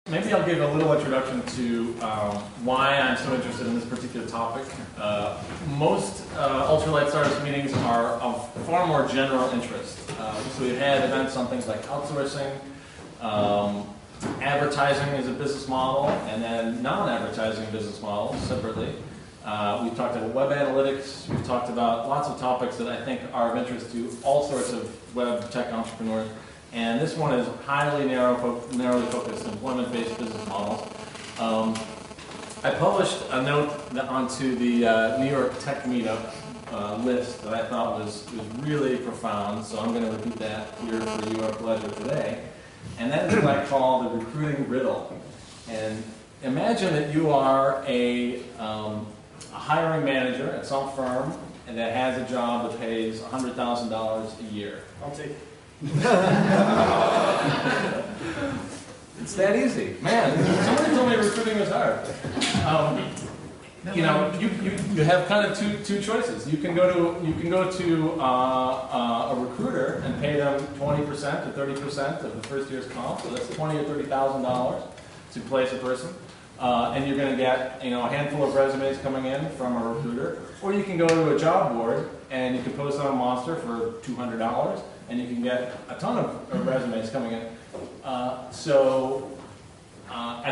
Maybe I'll give a little introduction to why I'm so interested in this particular topic. Most Ultralight Startups meetings are of far more general interest. So we've had events on things like outsourcing, advertising as a business model, and then non-advertising business models separately. We've talked about web analytics. We've talked about lots of topics that I think are of interest to all sorts of web tech entrepreneurs. And this one is highly narrowly focused employment-based business models. I published a note onto the New York Tech Meetup list that I thought was really profound, so I'm going to repeat that here for your pleasure today. And that is what I call the recruiting riddle. And imagine that you are a hiring manager at some firm and that has a job that pays $100,000 a year. I'll take it. It's that easy, man. Somebody told me recruiting was hard. You have kind of two choices. You can go to a recruiter and pay them 20% to 30% of the first year's comp, so that's $20,000 or $30,000 to place a person, and you're going to get a handful of resumes coming in from a recruiter. Or you can go to a job board and you can post on Monster for $200. And you can get a ton of resumes coming in. At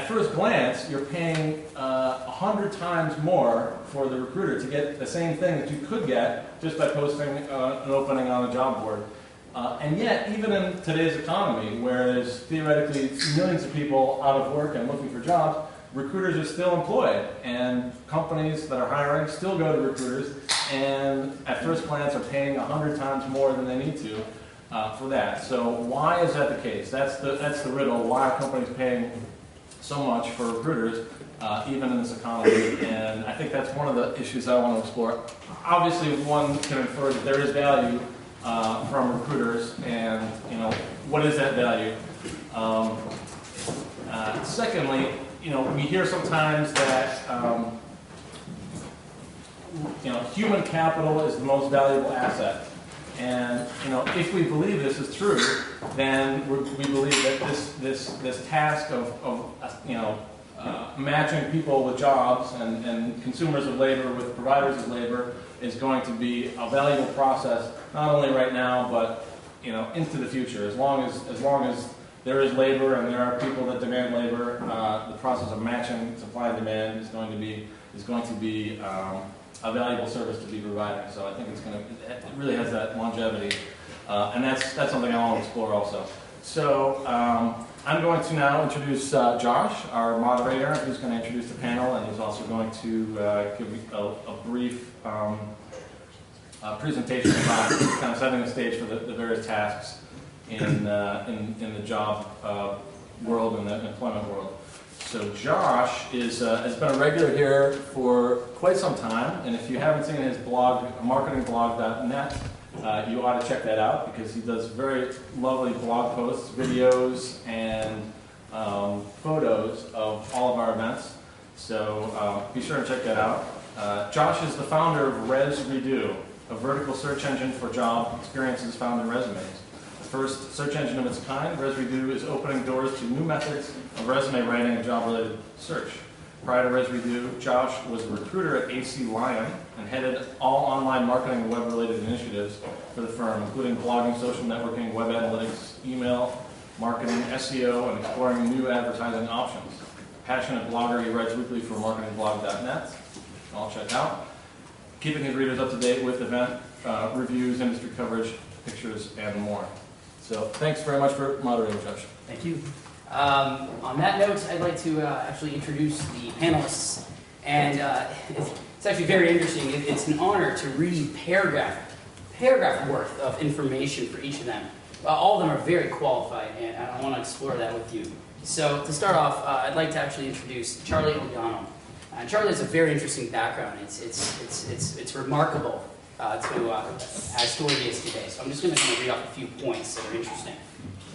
first glance, you're paying 100 times more for the recruiter to get the same thing that you could get just by posting an opening on a job board. And yet, even in today's economy, where there's theoretically millions of people out of work and looking for jobs, recruiters are still employed. And companies that are hiring still go to recruiters, and at first glance are paying 100 times more than they need to. For that. So why is that the case? That's the riddle. Why are companies paying so much for recruiters, even in this economy? And I think that's one of the issues I want to explore. Obviously, one can infer that there is value from recruiters, and what is that value? Secondly, we hear sometimes that human capital is the most valuable asset. And if we believe this is true, then we believe that this task of matching people with jobs and consumers of labor with providers of labor is going to be a valuable process, not only right now but into the future. As long as there is labor and there are people that demand labor, the process of matching supply and demand is going to be a valuable service to be providing. So I think it really has that longevity, and that's something I want to explore also. So I'm going to now introduce Josh, our moderator, who's going to introduce the panel, and he's also going to give a brief presentation about kind of setting the stage for the various tasks in the job world and the employment world. So Josh has been a regular here for quite some time, and if you haven't seen his blog, marketingblog.net, you ought to check that out because he does very lovely blog posts, videos, and photos of all of our events. So be sure to check that out. Josh is the founder of ResRedo, a vertical search engine for job experiences found in resumes. First search engine of its kind, ResRedo is opening doors to new methods of resume writing and job-related search. Prior to ResRedo, Josh was a recruiter at AC Lion and headed all online marketing and web-related initiatives for the firm, including blogging, social networking, web analytics, email, marketing, SEO, and exploring new advertising options. Passionate blogger, he writes weekly for marketingblog.net. I'll check out. Keeping his readers up to date with event reviews, industry coverage, pictures, and more. So thanks very much for moderating, Josh. Thank you. On that note, I'd like to actually introduce the panelists. And it's actually very interesting. It's an honor to read paragraph worth of information for each of them. All of them are very qualified, and I want to explore that with you. So to start off, I'd like to actually introduce Charlie O'Donnell. Charlie has a very interesting background. It's remarkable. As story is today. So I'm just going to kind of read off a few points that are interesting.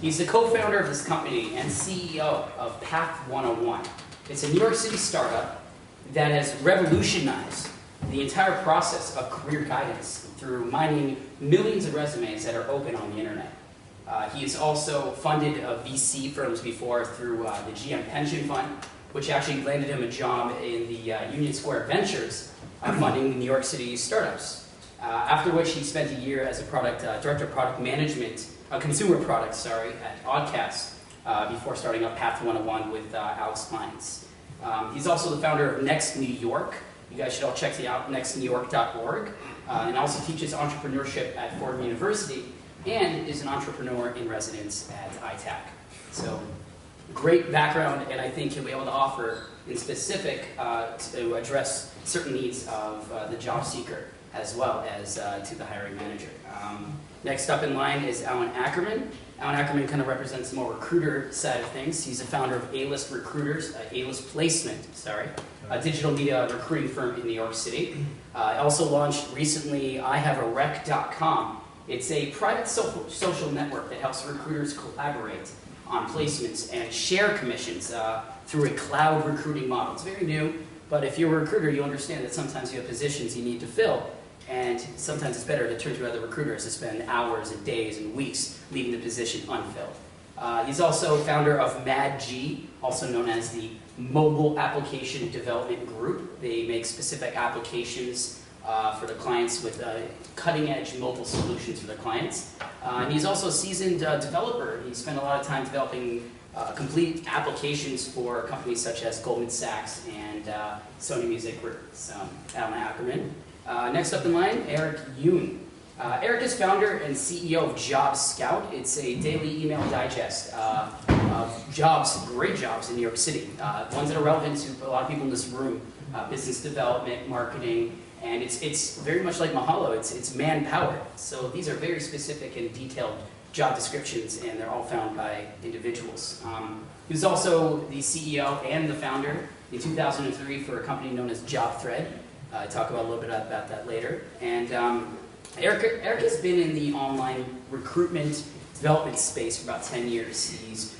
He's the co-founder of this company and CEO of Path 101. It's a New York City startup that has revolutionized the entire process of career guidance through mining millions of resumes that are open on the internet. He has also funded VC firms before through the GM Pension Fund, which actually landed him a job in the Union Square Ventures, funding New York City startups. After which he spent a year as a director of product management, consumer products, at Oddcast, before starting up Path 101 with Alex Pines. He's also the founder of Next New York. You guys should all check it out, nextnewyork.org, and also teaches entrepreneurship at Fordham University, and is an entrepreneur in residence at ITAC. So, great background, and I think he'll be able to offer in specific to address certain needs of the job seeker as well as to the hiring manager. Next up in line is Alan Ackerman. Alan Ackerman kind of represents the more recruiter side of things. He's the founder of A-List Recruiters, A-List Placement, a digital media recruiting firm in New York City. Also launched recently IHaveARec.com. It's a private social network that helps recruiters collaborate on placements and share commissions through a cloud recruiting model. It's very new, but if you're a recruiter, you understand that sometimes you have positions you need to fill, and sometimes it's better to turn to other recruiters to spend hours and days and weeks leaving the position unfilled. He's also founder of MadG, also known as the Mobile Application Development Group. They make specific applications for the clients with cutting-edge mobile solutions for the clients. And he's also a seasoned developer. He spent a lot of time developing complete applications for companies such as Goldman Sachs and Sony Music Group. So, Alan Ackerman. Next up in line, Eric Yoon. Eric is founder and CEO of Job Scout. It's a daily email digest of jobs, great jobs in New York City. Ones that are relevant to a lot of people in this room, business development, marketing, and it's very much like Mahalo, it's man-powered. So these are very specific and detailed job descriptions, and they're all found by individuals. He was also the CEO and the founder in 2003 for a company known as JobThread. I talk about a little bit about that later. And Eric has been in the online recruitment development space for about 10 years. He's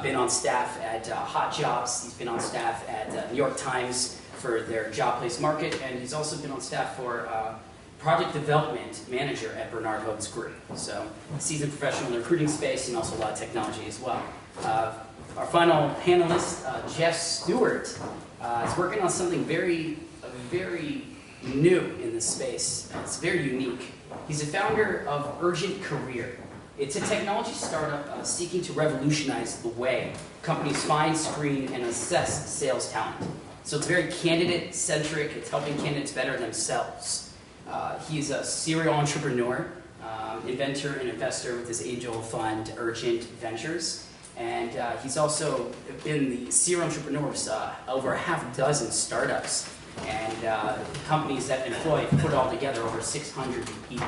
been on staff at Hot Jobs. He's been on staff at New York Times for their job place market, and he's also been on staff for project development manager at Bernard Hoag's group. So, seasoned professional in the recruiting space and also a lot of technology as well. Our final panelist, Jeff Stewart, is working on something very new in this space. It's very unique. He's the founder of Urgent Career. It's a technology startup seeking to revolutionize the way companies find, screen, and assess sales talent. So it's very candidate-centric. It's helping candidates better themselves. He's a serial entrepreneur, inventor and investor with his angel fund, Urgent Ventures. And he's also been the serial entrepreneur of over a half dozen startups and companies that employ, put all together, over 600 people.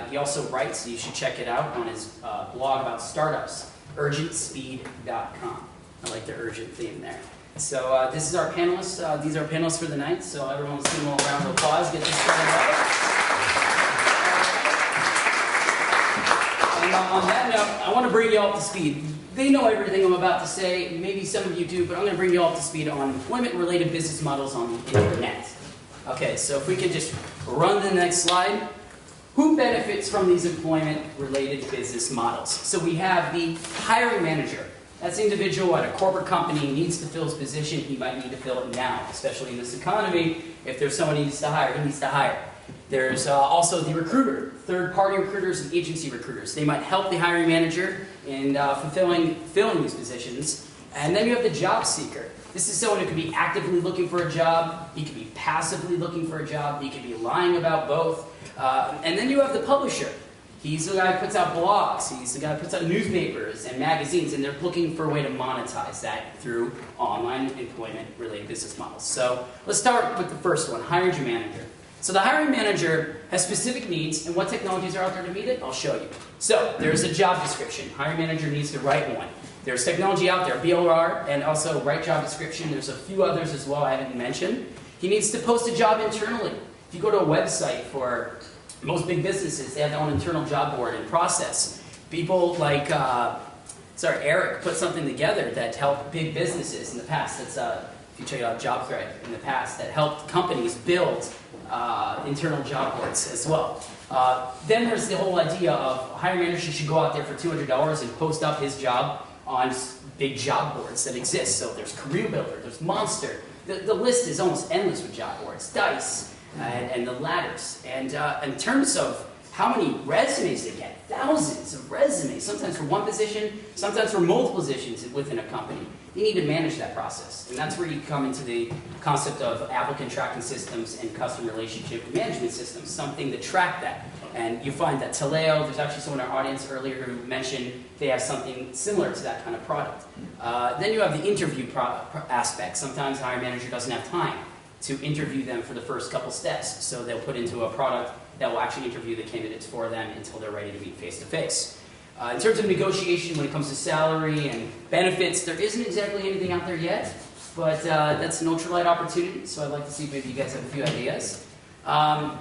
He also writes, you should check it out, on his blog about startups, urgentspeed.com. I like the urgent theme there. So this is our panelists. These are our panelists for the night. So everyone, let's give them a round of applause. Get this started right. And on that note, I want to bring you all up to speed. They know everything I'm about to say. Maybe some of you do, but I'm going to bring you all up to speed on employment-related business models on the internet. Okay, so if we could just run the next slide. Who benefits from these employment-related business models? So we have the hiring manager. That's the individual at a corporate company needs to fill his position. He might need to fill it now, especially in this economy. If there's someone he needs to hire, he needs to hire. There's also the recruiter, third-party recruiters and agency recruiters. They might help the hiring manager in filling these positions. And then you have the job seeker. This is someone who could be actively looking for a job. He could be passively looking for a job. He could be lying about both. And then you have the publisher. He's the guy who puts out blogs. He's the guy who puts out newspapers and magazines, and they're looking for a way to monetize that through online employment-related business models. So let's start with the first one, hiring manager. So the hiring manager has specific needs, and what technologies are out there to meet it? I'll show you. So there's a job description. Hiring manager needs to write one. There's technology out there, BLR, and also write job description. There's a few others as well I haven't mentioned. He needs to post a job internally. If you go to a website for most big businesses, they have their own internal job board and process. People like, Eric put something together that helped big businesses in the past. That's, if you check out JobThread in the past, that helped companies build internal job boards as well. Then there's the whole idea of hiring manager should go out there for $200 and post up his job on big job boards that exist. So there's Career Builder, there's Monster. The list is almost endless with job boards, Dice, and the ladders. And in terms of how many resumes they get, thousands of resumes, sometimes for one position, sometimes for multiple positions within a company. You need to manage that process. And that's where you come into the concept of applicant tracking systems and customer relationship management systems, something to track that. And you find that Taleo, there's actually someone in our audience earlier who mentioned they have something similar to that kind of product. Then you have the interview aspect. Sometimes the hiring manager doesn't have time to interview them for the first couple steps. So they'll put into a product that will actually interview the candidates for them until they're ready to meet face-to-face. In terms of negotiation, when it comes to salary and benefits, there isn't exactly anything out there yet, but that's an ultralight opportunity, so I'd like to see if maybe you guys have a few ideas.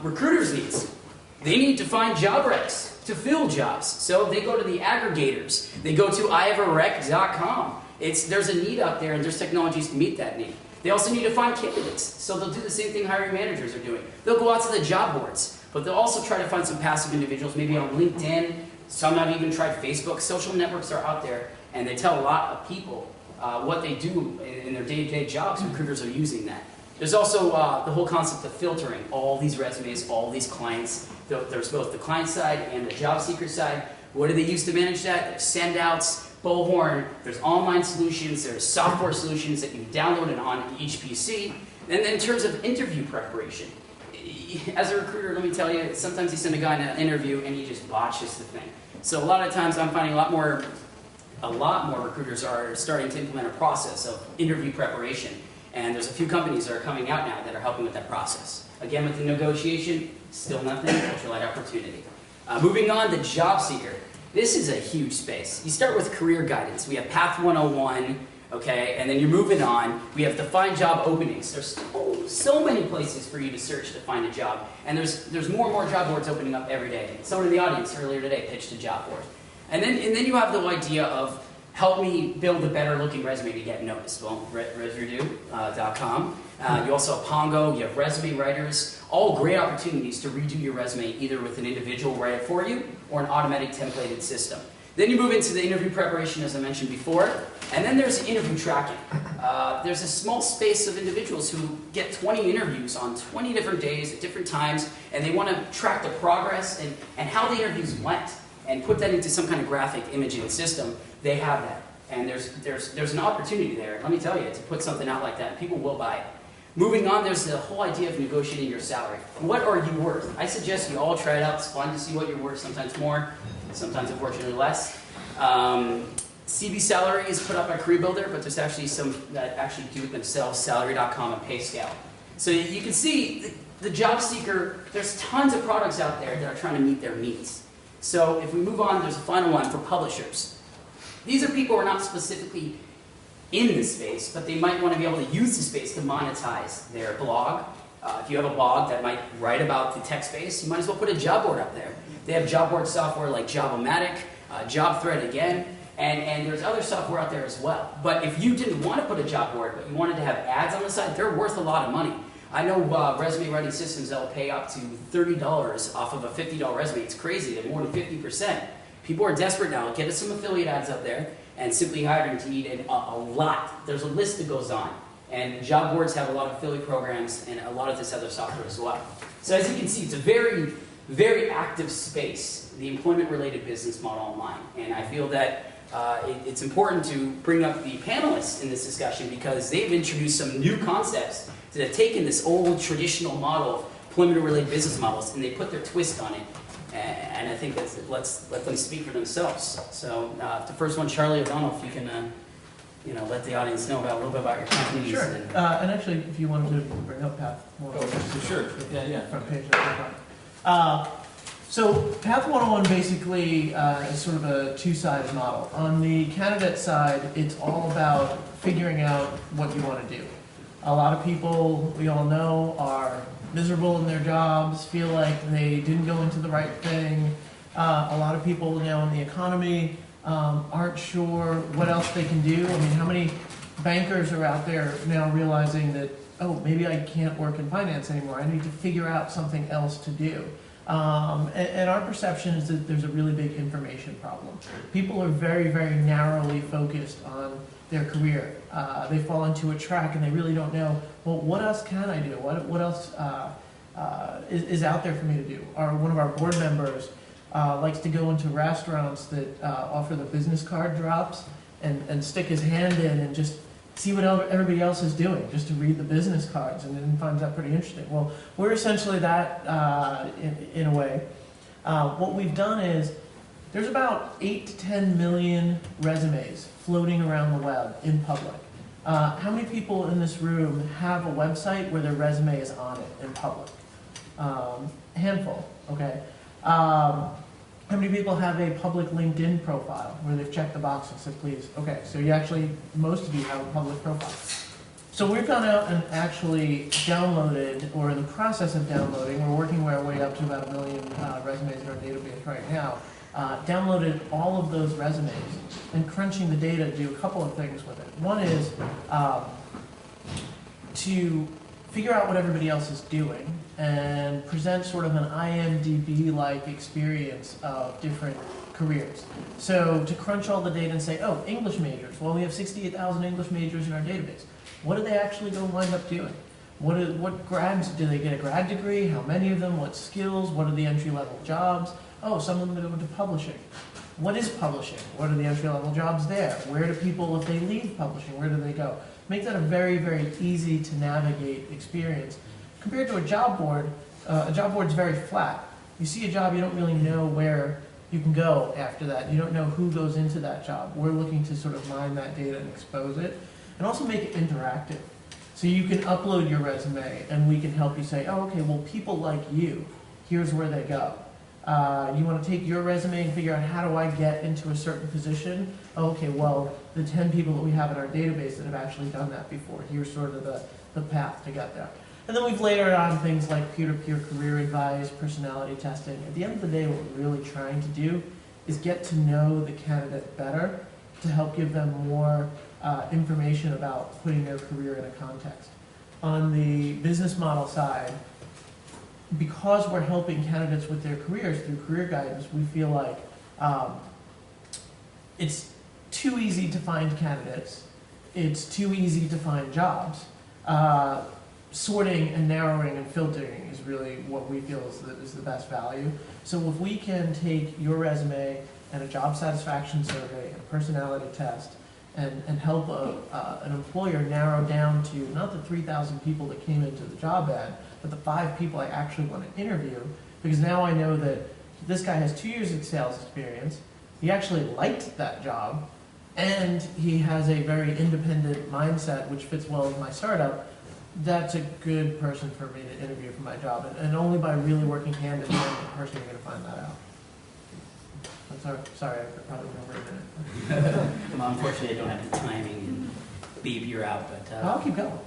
Recruiters' needs. They need to find job recs to fill jobs. So they go to the aggregators. They go to ihaverec.com. There's a need out there, and there's technologies to meet that need. They also need to find candidates. So they'll do the same thing hiring managers are doing. They'll go out to the job boards, but they'll also try to find some passive individuals, maybe on LinkedIn. Some have even tried Facebook. Social networks are out there, and they tell a lot of people what they do in their day-to-day jobs. Recruiters are using that. There's also the whole concept of filtering all these resumes, all these clients. There's both the client side and the job seeker side. What do they use to manage that? There's Sendouts, Bullhorn, there's online solutions, there's software solutions that you download on each PC. And then in terms of interview preparation, as a recruiter, let me tell you, sometimes you send a guy in an interview and he just botches the thing. So a lot of times I'm finding a lot more recruiters are starting to implement a process of interview preparation. And there's a few companies that are coming out now that are helping with that process. Again, with the negotiation, still nothing, ultralight opportunity. Moving on, the job seeker. This is a huge space. You start with career guidance. We have Path 101, okay, and then you're moving on. We have to find job openings. There's so many places for you to search to find a job, and there's more and more job boards opening up every day. Someone in the audience earlier today pitched a job board. And then you have the idea of help me build a better looking resume to get noticed. Well, Resredo.com. You also have Pongo, you have resume writers, all great opportunities to redo your resume either with an individual write it for you or an automatic templated system. Then you move into the interview preparation, as I mentioned before, and then there's interview tracking. There's a small space of individuals who get 20 interviews on 20 different days at different times, and they want to track the progress and how the interviews went and put that into some kind of graphic imaging system. They have that, and there's an opportunity there. Let me tell you, to put something out like that, people will buy it. Moving on, there's the whole idea of negotiating your salary. What are you worth? I suggest you all try it out. It's fun to see what you're worth, sometimes more, sometimes unfortunately less. CB salary is put up by Career Builder, but there's actually some that actually do it themselves, salary.com and PayScale. So you can see the job seeker, there's tons of products out there that are trying to meet their needs. So if we move on, there's a final one for publishers. These are people who are not specifically in this space, but they might want to be able to use the space to monetize their blog. If you have a blog that might write about the tech space, you might as well put a job board up there. They have job board software like Jobomatic, JobThread again, and there's other software out there as well. But if you didn't want to put a job board, but you wanted to have ads on the side, they're worth a lot of money. I know resume writing systems that will pay up to $30 off of a $50 resume. It's crazy. They're more than 50%. People are desperate now. Get us some affiliate ads up there, and Simply Hired Indeed, and a lot. There's a list that goes on. And job boards have a lot of affiliate programs and a lot of this other software as well. So as you can see, it's a very, very active space, the employment-related business model online. And I feel that it's important to bring up the panelists in this discussion because they've introduced some new concepts that have taken this old traditional model of employment-related business models and they put their twist on it. And I think let's let them speak for themselves. So the first one, Charlie O'Donnell, if you can let the audience know a little bit about your company. Sure. And actually, if you wanted to bring up Path 101. Sure. Yeah. Front page. So Path 101 basically is sort of a two-sided model. On the candidate side, it's all about figuring out what you want to do. A lot of people, we all know, are miserable in their jobs, feel like they didn't go into the right thing. A lot of people now in the economy aren't sure what else they can do. I mean, how many bankers are out there now realizing that, oh, maybe I can't work in finance anymore. I need to figure out something else to do. And our perception is that there's a really big information problem. People are very, very narrowly focused on their career. They fall into a track and they really don't know, well, what else can I do? What else is out there for me to do? One of our board members likes to go into restaurants that offer the business card drops and stick his hand in and just see what everybody else is doing, just to read the business cards, and then finds that pretty interesting. Well, we're essentially that in a way. What we've done is, there's about 8 to 10 million resumes floating around the web in public. How many people in this room have a website where their resume is on it in public? Handful, okay. How many people have a public LinkedIn profile where they've checked the box and said, please? Okay, so most of you have a public profile. So we've gone out and actually downloaded, or in the process of downloading, we're working our way up to about 1 million resumes in our database right now, downloaded all of those resumes and crunching the data to do a couple of things with it. One is to figure out what everybody else is doing and present sort of an IMDb-like experience of different careers. So to crunch all the data and say, oh, English majors, well, we have 68,000 English majors in our database. What do they actually go wind up doing? What grads, do they get a grad degree? How many of them? What skills? What are the entry-level jobs? Oh, some of them go into publishing. What is publishing? What are the entry-level jobs there? Where do people, if they leave publishing, where do they go? Make that a very, very easy to navigate experience. Compared to a job board is very flat. You see a job, you don't really know where you can go after that. You don't know who goes into that job. We're looking to sort of mine that data and expose it, and also make it interactive. So you can upload your resume, and we can help you say, oh, okay, well, people like you, here's where they go. You want to take your resume and figure out, how do I get into a certain position? Oh, okay, well, the 10 people that we have in our database that have actually done that before, here's sort of the path to get there. And then we've layered on things like peer-to-peer career advice, personality testing. At the end of the day, what we're really trying to do is get to know the candidate better to help give them more information about putting their career in a context. On the business model side, because we're helping candidates with their careers through career guidance, we feel like it's too easy to find candidates. It's too easy to find jobs. Sorting and narrowing and filtering is really what we feel is the best value. So if we can take your resume and a job satisfaction survey and a personality test and help an employer narrow down to not the 3,000 people that came into the job ad, but the 5 people I actually want to interview, because now I know that this guy has 2 years of sales experience, he actually liked that job, and he has a very independent mindset which fits well with my startup. That's a good person for me to interview for my job, and only by really working hand in hand with the person you're going to find that out. I'm sorry, I probably went over a minute. Well, unfortunately, I don't have the timing, and Beeb, you're out, but... I'll keep going.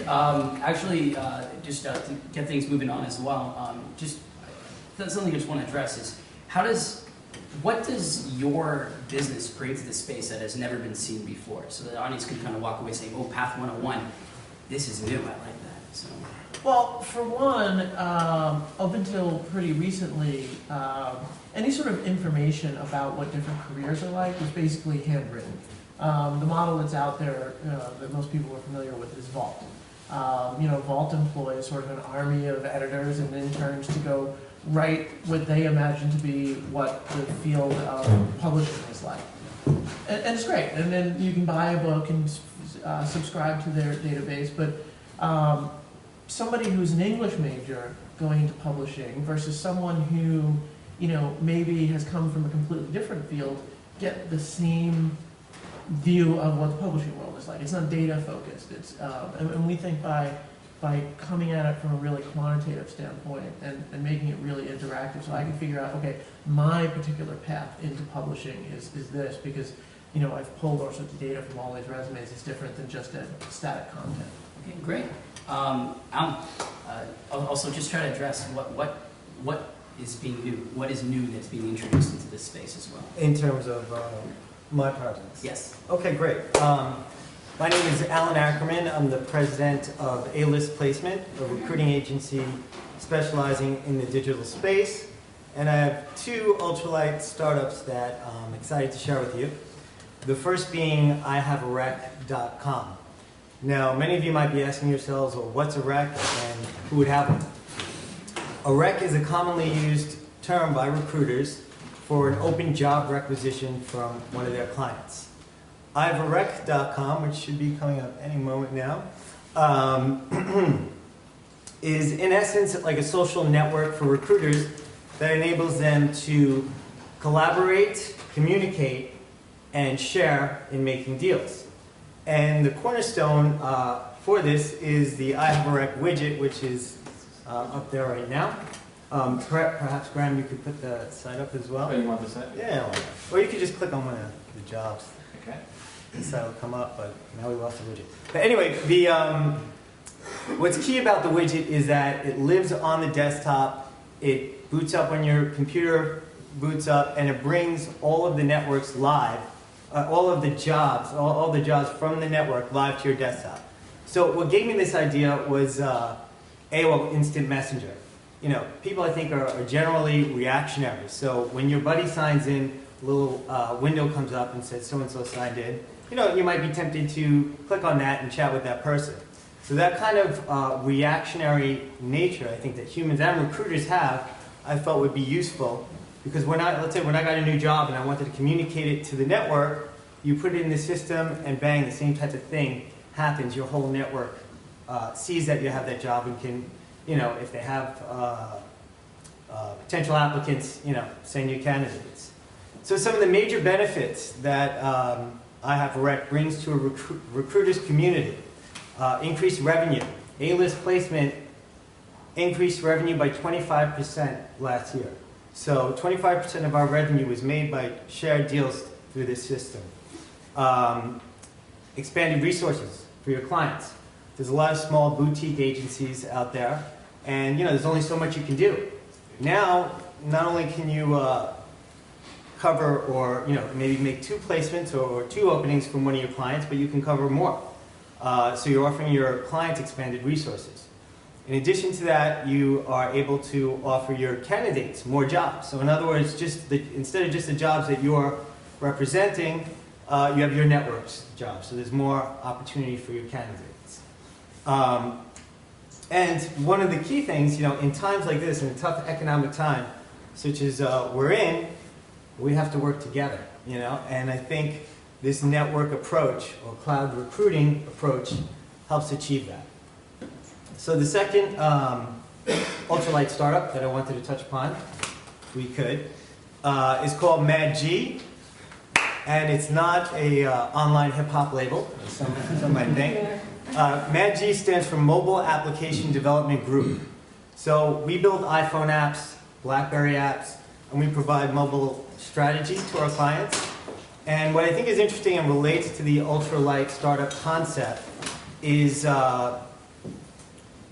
Actually, just to get things moving on as well, just something I just want to address is, what does your business bring to this space that has never been seen before? So the audience can kind of walk away saying, oh, Path 101, this is new, I like that. So. Well, for one, up until pretty recently, any sort of information about what different careers are like was basically handwritten. The model that's out there that most people are familiar with is Vault. Vault employs sort of an army of editors and interns to go write what they imagine to be what the field of publishing is like. And it's great. And then you can buy a book and subscribe to their database. But somebody who's an English major going into publishing versus someone who, maybe has come from a completely different field, get the same view of what the publishing world is like. It's not data focused. And we think by coming at it from a really quantitative standpoint and making it really interactive, so I can figure out, okay, my particular path into publishing is this, because I've pulled all sorts of data from all these resumes. It's different than just a static content. Okay, great. I'll also just try to address what is being new. What is new that's being introduced into this space as well? In terms of My projects. Yes. Okay, great. My name is Alan Ackerman. I'm the president of A-List Placement, a recruiting agency specializing in the digital space. And I have two ultralight startups that I'm excited to share with you. The first being ihavearec.com. Now, many of you might be asking yourselves, well, what's a rec and who would have one? A rec is a commonly used term by recruiters for an open job requisition from one of their clients. ihavearec.com, which should be coming up any moment now, is in essence like a social network for recruiters that enables them to collaborate, communicate, and share in making deals. And the cornerstone for this is the iHaveArec widget, which is up there right now. Perhaps, Graham, you could put the site up as well. Oh, you want the site? Yeah, or you could just click on one of the jobs. Okay. The site will come up, but now we lost the widget. But anyway, what's key about the widget is that it lives on the desktop. It boots up when your computer boots up, and it brings all of the networks live, all of the jobs, all the jobs from the network live to your desktop. So what gave me this idea was AOL Instant Messenger. You know, people I think are generally reactionary. So when your buddy signs in, a little window comes up and says so-and-so signed in. You know, you might be tempted to click on that and chat with that person. So that kind of reactionary nature, I think that humans and recruiters have, I felt would be useful. Because let's say when I got a new job and I wanted to communicate it to the network, you put it in the system and bang, the same type of thing happens. Your whole network sees that you have that job and can, you know, if they have potential applicants, you know, send you candidates. So some of the major benefits that iHaveArec brings to a recruiter's community: increased revenue. A-List Placement increased revenue by 25% last year. So 25% of our revenue was made by shared deals through this system. Expanded resources for your clients. There's a lot of small boutique agencies out there, and you know there's only so much you can do. Now, not only can you cover or maybe make 2 placements or 2 openings from one of your clients, but you can cover more. So you're offering your clients expanded resources. In addition to that, you are able to offer your candidates more jobs. So in other words, instead of just the jobs that you're representing, you have your network's jobs. So there's more opportunity for your candidates. And one of the key things, in times like this, in a tough economic time, such as we're in, we have to work together, And I think this network approach or cloud recruiting approach helps achieve that. So the second ultralight startup that I wanted to touch upon, if we could, is called MadG. And it's not a online hip-hop label, as some might think. MadG stands for Mobile Application Development Group. So we build iPhone apps, BlackBerry apps, and we provide mobile strategy to our clients. And what I think is interesting and relates to the ultralight startup concept is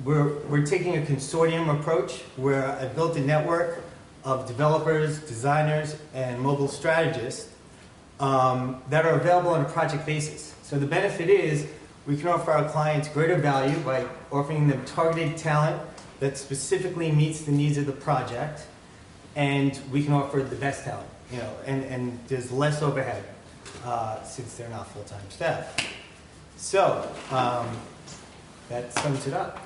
we're taking a consortium approach where I built a network of developers, designers, and mobile strategists that are available on a project basis. So the benefit is we can offer our clients greater value by offering them targeted talent that specifically meets the needs of the project, and we can offer the best talent, and there's less overhead since they're not full-time staff. So that sums it up.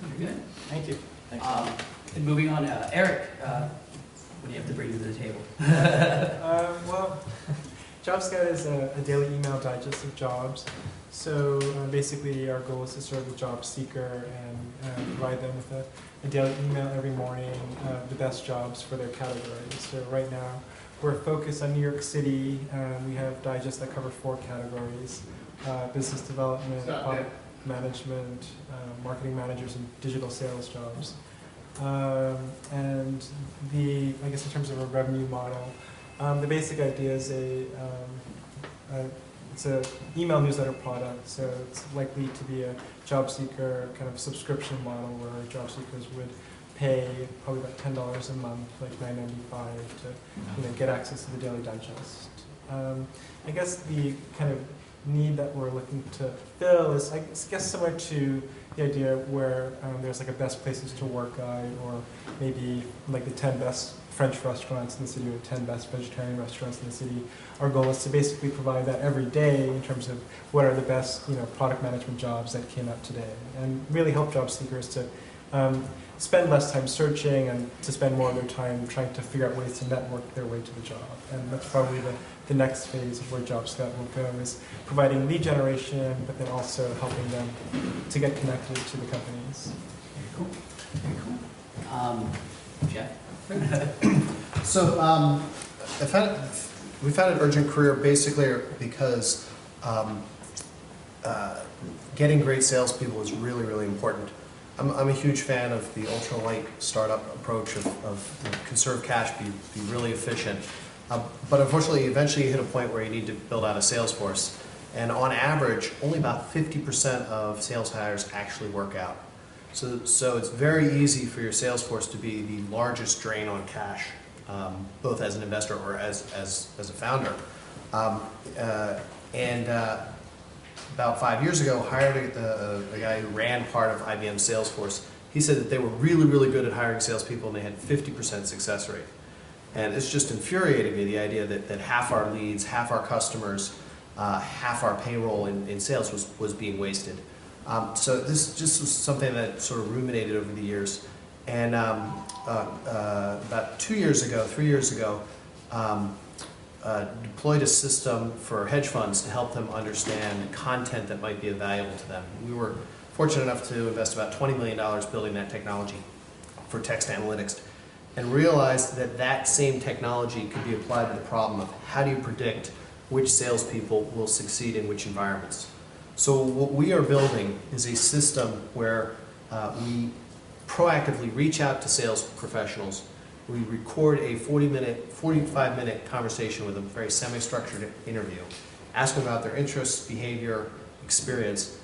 Very good. Thank you. Thanks. And moving on, Eric, what do you have to bring to the table? Well, JobScout is a daily email digest of jobs. So basically our goal is to serve the job seeker and provide them with a daily email every morning of the best jobs for their categories. So right now we're focused on New York City. We have digests that cover 4 categories: business development, product management, marketing managers, and digital sales jobs. And I guess in terms of a revenue model, the basic idea is it's an email newsletter product, so it's likely to be a job seeker kind of subscription model where job seekers would pay probably about $10 a month, like $9.95, to get access to the daily digest. I guess the kind of need that we're looking to fill is, I guess, similar to the idea where there's like a best places to work guide, or maybe like the 10 best French restaurants in the city or 10 best vegetarian restaurants in the city. Our goal is to basically provide that every day in terms of what are the best, product management jobs that came out today, and really help job seekers to spend less time searching and to spend more of their time trying to figure out ways to network their way to the job. And that's probably the next phase of where JobScout will go, is providing lead generation, but then also helping them to get connected to the companies. Very cool. Jeff? So we founded Urgent Career basically because getting great salespeople is really, really important. I'm a huge fan of the ultralight startup approach of conserve cash, be really efficient. But unfortunately, eventually you hit a point where you need to build out a sales force. And on average, only about 50% of sales hires actually work out. So it's very easy for your sales force to be the largest drain on cash, both as an investor or as a founder. About 5 years ago, hired a guy who ran part of IBM's Salesforce. He said that they were really, really good at hiring salespeople, and they had 50% success rate. And it's just infuriating me, the idea that half our leads, half our customers, half our payroll in sales was being wasted. So this just was something that sort of ruminated over the years. And about 3 years ago, deployed a system for hedge funds to help them understand content that might be valuable to them. We were fortunate enough to invest about $20 million building that technology for text analytics, and realized that same technology could be applied to the problem of how do you predict which salespeople will succeed in which environments. So what we are building is a system where we proactively reach out to sales professionals. We record a 45-minute conversation with them, a very semi-structured interview. Ask them about their interests, behavior, experience.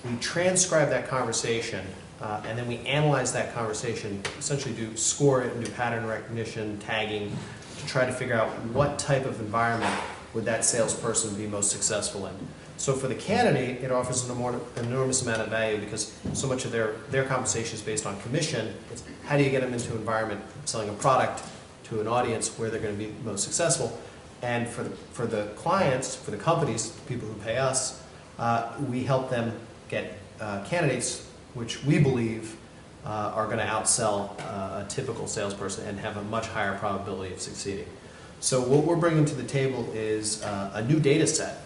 We transcribe that conversation, and then we analyze that conversation, essentially score it and do pattern recognition, tagging, to try to figure out what type of environment would that salesperson be most successful in. So for the candidate, it offers an enormous amount of value, because so much of their compensation is based on commission. It's how do you get them into an environment selling a product to an audience where they're going to be most successful. And for the clients, for the companies, the people who pay us, we help them get candidates which we believe are going to outsell a typical salesperson and have a much higher probability of succeeding. So what we're bringing to the table is a new data set,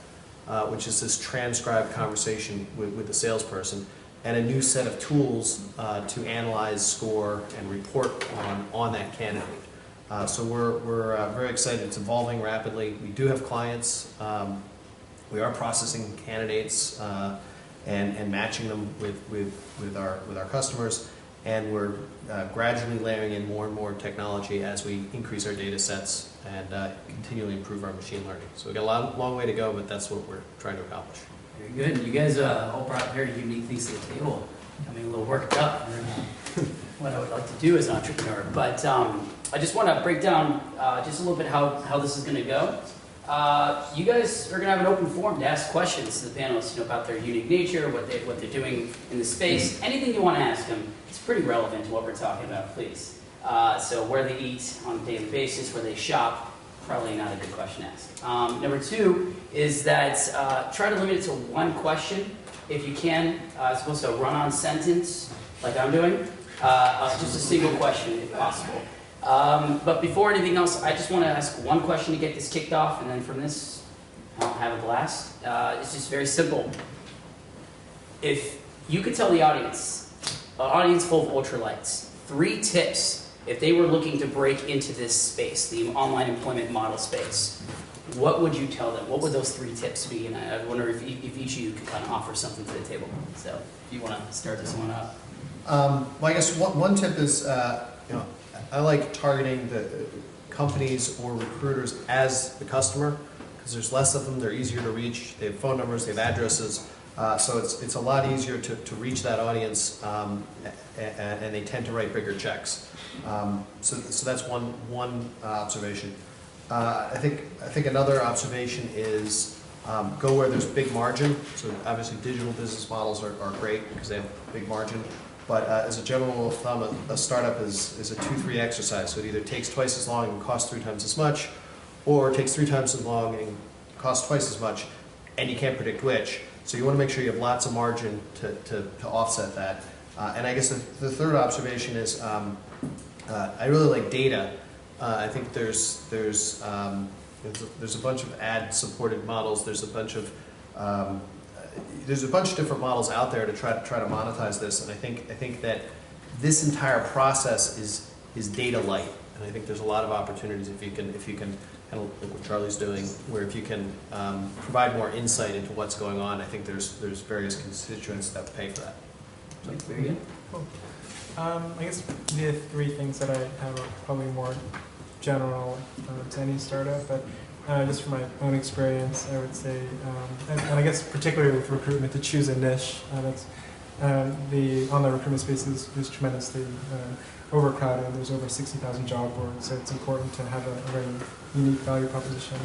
which is this transcribed conversation with the salesperson, and a new set of tools to analyze, score, and report on that candidate. So we're very excited. It's evolving rapidly. We do have clients. We are processing candidates and matching them with our customers, and we're gradually layering in more and more technology as we increase our data sets and continually improve our machine learning. So we've got a long way to go, but that's what we're trying to accomplish. Very good. You guys all brought very unique things to the table. I mean, a little worked up for what I would like to do as an entrepreneur. But I just want to break down just a little bit how this is going to go. You guys are going to have an open forum to ask questions to the panelists, about their unique nature, what they're doing in the space. Anything you want to ask them, it's pretty relevant to what we're talking about, please. So where they eat on a daily basis, where they shop, probably not a good question to ask. Number two is that try to limit it to one question if you can, as opposed to a run-on sentence like I'm doing. Just a single question if possible. But before anything else, I just want to ask one question to get this kicked off, and then from this, I'll have a blast. It's just very simple. If you could tell the audience, an audience full of ultralights, 3 tips if they were looking to break into this space, the online employment model space, what would you tell them? What would those 3 tips be? And I wonder if each of you could kind of offer something to the table. So if you want to start this one up. Well, I guess one tip is, I like targeting the companies or recruiters as the customer, because there's less of them, they're easier to reach, they have phone numbers, they have addresses, so it's a lot easier to reach that audience, and they tend to write bigger checks. So that's one observation. I think another observation is go where there's big margin. So obviously digital business models are great because they have big margin. But as a general rule of thumb, a startup is a 2-3 exercise. So it either takes twice as long and costs 3 times as much, or it takes 3 times as long and costs twice as much, and you can't predict which. So you want to make sure you have lots of margin to offset that. And I guess the third observation is I really like data. I think there's a bunch of ad-supported models. There's a bunch of different models out there to try to monetize this. And I think that this entire process is data light. And I think there's a lot of opportunities if you can kind of like what Charlie's doing, where if you can provide more insight into what's going on, I think there's various constituents that pay for that. So, Very good. Cool. I guess the 3 things that I have are probably more general to any startup, but just from my own experience, I would say, and I guess particularly with recruitment, to choose a niche. That's the online recruitment space is tremendously overcrowded. There's over 60,000 job boards, so it's important to have a very unique value proposition.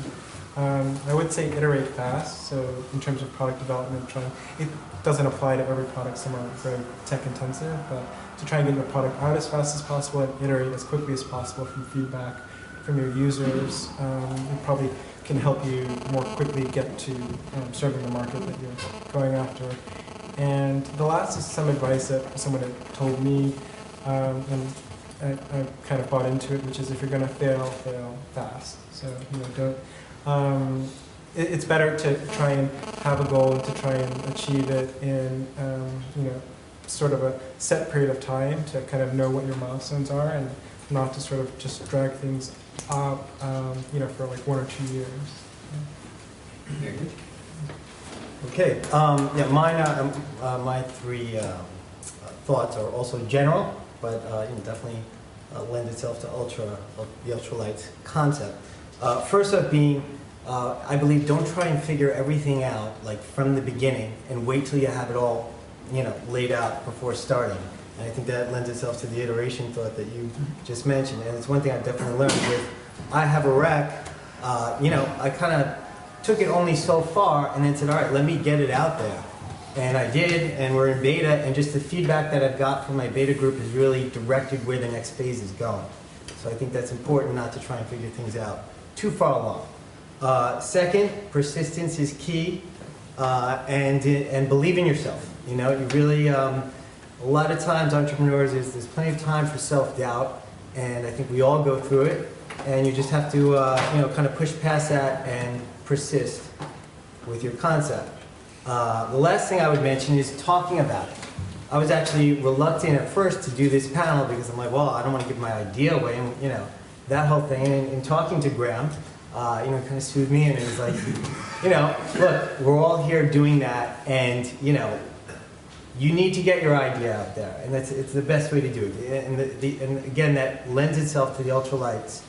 I would say iterate fast. So in terms of product development, it doesn't apply to every product. Some are very tech intensive, but to try and get your product out as fast as possible and iterate as quickly as possible from feedback from your users, it probably can help you more quickly get to serving the market that you're going after. And the last is some advice that someone had told me, and I kind of bought into it, which is if you're going to fail fast. So don't. It's better to try and have a goal and to try and achieve it in sort of a set period of time to kind of know what your milestones are, and not to sort of just drag things up, for like 1 or 2 years. Very good. Okay. My 3 thoughts are also general, but definitely lend itself to the ultralight concept. First up being, I believe, don't try and figure everything out like from the beginning and wait till you have it all, laid out before starting. And I think that lends itself to the iteration thought that you just mentioned. And it's one thing I've definitely learned with I Have a Rec. I kind of took it only so far and then said, all right, let me get it out there. And I did, and we're in beta, and just the feedback that I've got from my beta group has really directed where the next phase is going. So I think that's important, not to try and figure things out too far along. Second, persistence is key, and believe in yourself. You really, a lot of times entrepreneurs, there's plenty of time for self-doubt, and I think we all go through it, and you just have to, kind of push past that and persist with your concept. The last thing I would mention is talking about it. I was actually reluctant at first to do this panel because I'm like, well, I don't want to give my idea away, and that whole thing. And in talking to Graham, kind of soothed me, and it was like, look, we're all here doing that, and you need to get your idea out there, and it's the best way to do it. And again, that lends itself to the ultralights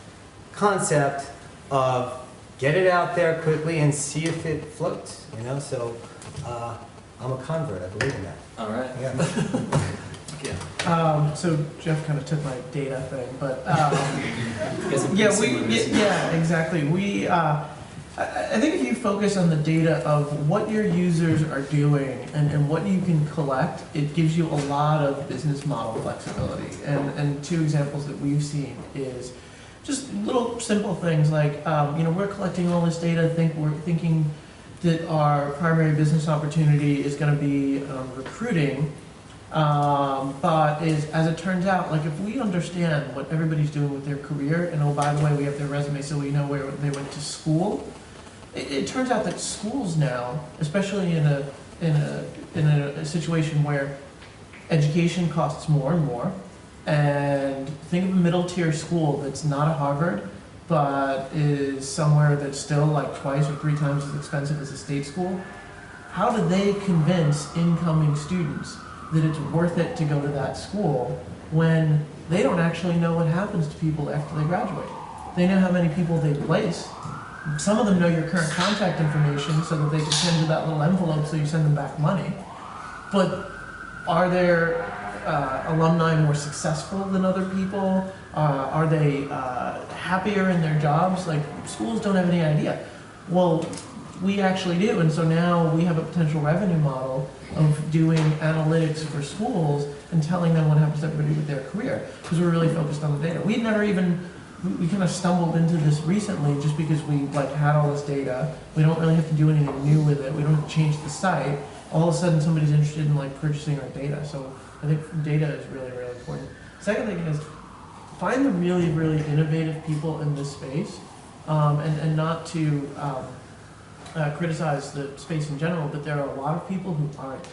concept of get it out there quickly and see if it floats. So I'm a convert. I believe in that. All right. Yeah. So Jeff kind of took my data thing, but Yeah, exactly. I think if you focus on the data of what your users are doing and what you can collect, it gives you a lot of business model flexibility. And 2 examples that we've seen is just little simple things like, we're collecting all this data, we're thinking that our primary business opportunity is going to be recruiting, but as it turns out, like if we understand what everybody's doing with their career, and oh, by the way, we have their resume so we know where they went to school, it turns out that schools now, especially in a situation where education costs more and more, and think of a middle tier school that's not a Harvard, but is somewhere that's still like 2 or 3 times as expensive as a state school. How do they convince incoming students that it's worth it to go to that school when they don't actually know what happens to people after they graduate? They know how many people they place. Some of them know your current contact information so that they can send you that little envelope so you send them back money. But are their alumni more successful than other people? Are they happier in their jobs. Like schools don't have any idea. Well, we actually do, and so now we have a potential revenue model of doing analytics for schools and telling them what happens to everybody with their career, because we're really focused on the data. We'd never even, we kind of stumbled into this recently just because we like had all this data. We don't really have to do anything new with it. We don't have to change the site. All of a sudden somebody's interested in like purchasing our data. So I think data is really, really important. Second thing is find the really, really innovative people in this space, and not to criticize the space in general, but there are a lot of people who aren't.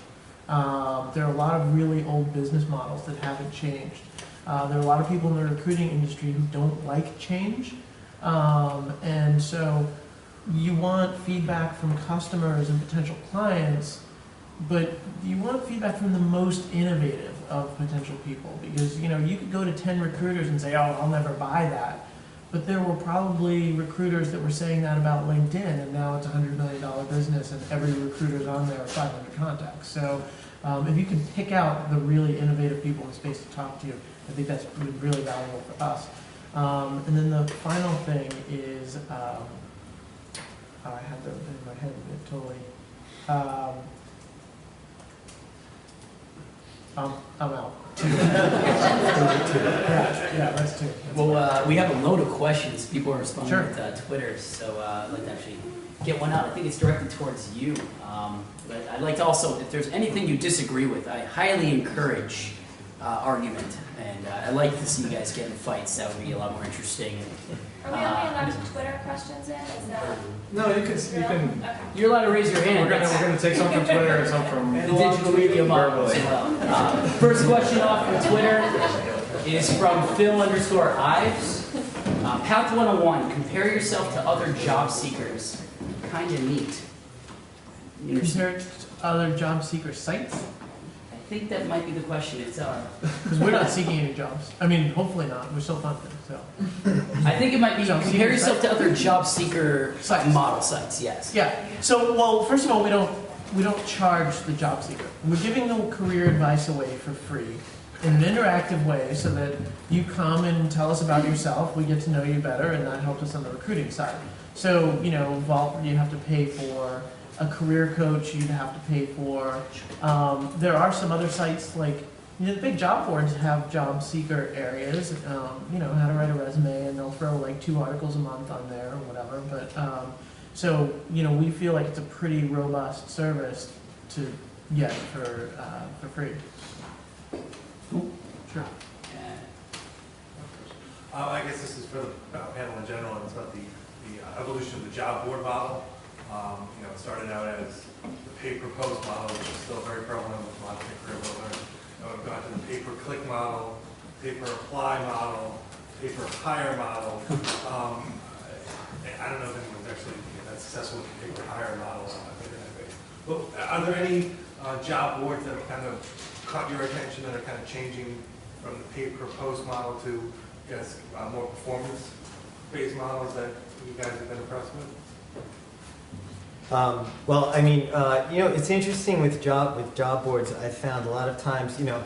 There are a lot of really old business models that haven't changed. There are a lot of people in the recruiting industry who don't like change. And so you want feedback from customers and potential clients, but you want feedback from the most innovative of potential people, because you know you could go to 10 recruiters and say, oh, I'll never buy that. But there were probably recruiters that were saying that about LinkedIn, and now it's a $100 million business, and every recruiter's on there with 500 contacts. So if you can pick out the really innovative people in the space to talk to, I think that's really valuable for us. And then the final thing is, I had that in my head, it totally. I'm out. Yeah, that's two. Well, we have a load of questions. People are responding Sure. with Twitter, so I'd like to actually get one out. I think it's directed towards you. But I'd like to also, if there's anything you disagree with, I highly encourage argument. And I'd like to see you guys get in fights. That would be a lot more interesting. Are we only allowed to Twitter questions in? Is that? No, you can. Okay. You're allowed to raise your hand. We're gonna take some from Twitter and some from The digital media model as well. First question off from Twitter is from Phil_Ives. Path 101, compare yourself to other job seekers. Kind of neat. Compare to other job seeker sites? I think that might be the question. It's Because we're not seeking any jobs. I mean, hopefully not. We're still funded, so. I think it might be Job compare seeker yourself site? to other job seeker Sites. model sites. Yes. Yeah. So, well, first of all, we don't charge the job seeker. We're giving them career advice away for free in an interactive way, so that you come and tell us about yourself. We get to know you better, and that helps us on the recruiting side. So, you know, you have to pay for a career coach. You'd have to pay for. There are some other sites like, you know, the big job boards have job seeker areas. You know, how to write a resume, and they'll throw like 2 articles a month on there or whatever. But so, you know, we feel like it's a pretty robust service to get for free. Cool. Sure. I guess this is for the panel in general, and it's about the evolution of the job board model. You know, it started out as the pay-per-post model, which is still very prevalent with a lot of career builders. We've gone to the pay-per-click model, pay-per-apply model, pay-per-hire model. I don't know if anyone's actually that successful with the pay-per-hire model. But are there any job boards that have kind of caught your attention that are kind of changing from the pay-per-post model to, I guess, more performance-based models that you guys have been impressed with? Well, I mean, you know, it's interesting with job boards. I found a lot of times, you know,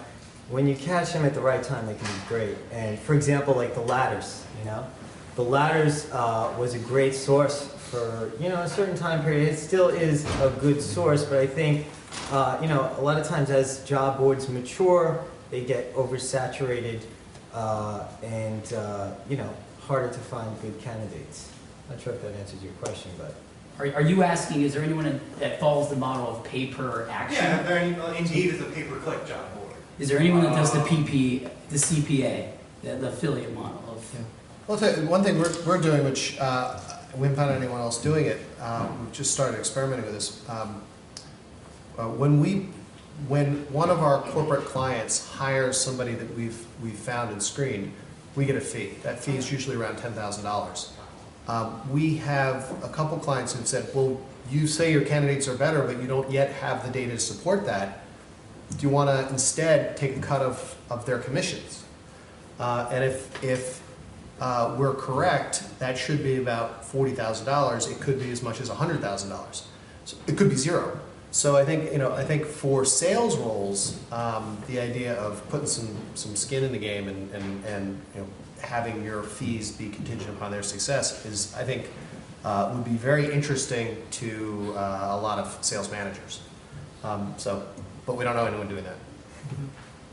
when you catch them at the right time, they can be great. And for example, like the ladders, you know, the ladders was a great source for, you know, a certain time period. It still is a good source, but I think, you know, a lot of times as job boards mature, they get oversaturated and, you know, harder to find good candidates. Not sure if that answers your question, but. Are you asking, is there anyone that follows the model of pay per action? Yeah, Indeed is a pay-per-click job board. Is there anyone that does the the CPA, the affiliate model of? Yeah. Well, I'll tell you, one thing we're doing, which we haven't found anyone else doing it, we've just started experimenting with this. When one of our corporate clients hires somebody that we've found and screened, we get a fee. That fee is usually around $10,000. We have a couple clients who've said, well, you say your candidates are better, but you don't yet have the data to support that. Do you want to instead take a cut of their commissions? And if we're correct, that should be about $40,000. It could be as much as $100,000. So it could be zero. So I think for sales roles, the idea of putting some skin in the game and having your fees be contingent upon their success is, I think, would be very interesting to a lot of sales managers. But we don't know anyone doing that.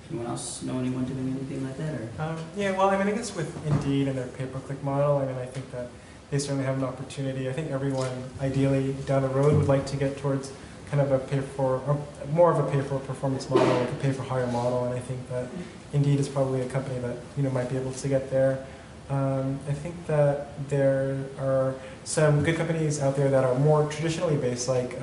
Anyone else know anyone doing anything like that? Or? Yeah, well, I mean, I guess with Indeed and their pay-per-click model, I mean, I think that they certainly have an opportunity. I think everyone, ideally, down the road would like to get towards kind of a or more of a pay-for-performance model, like a pay-for-hire model, and I think that Indeed is probably a company that, might be able to get there. I think that there are some good companies out there that are more traditionally based, like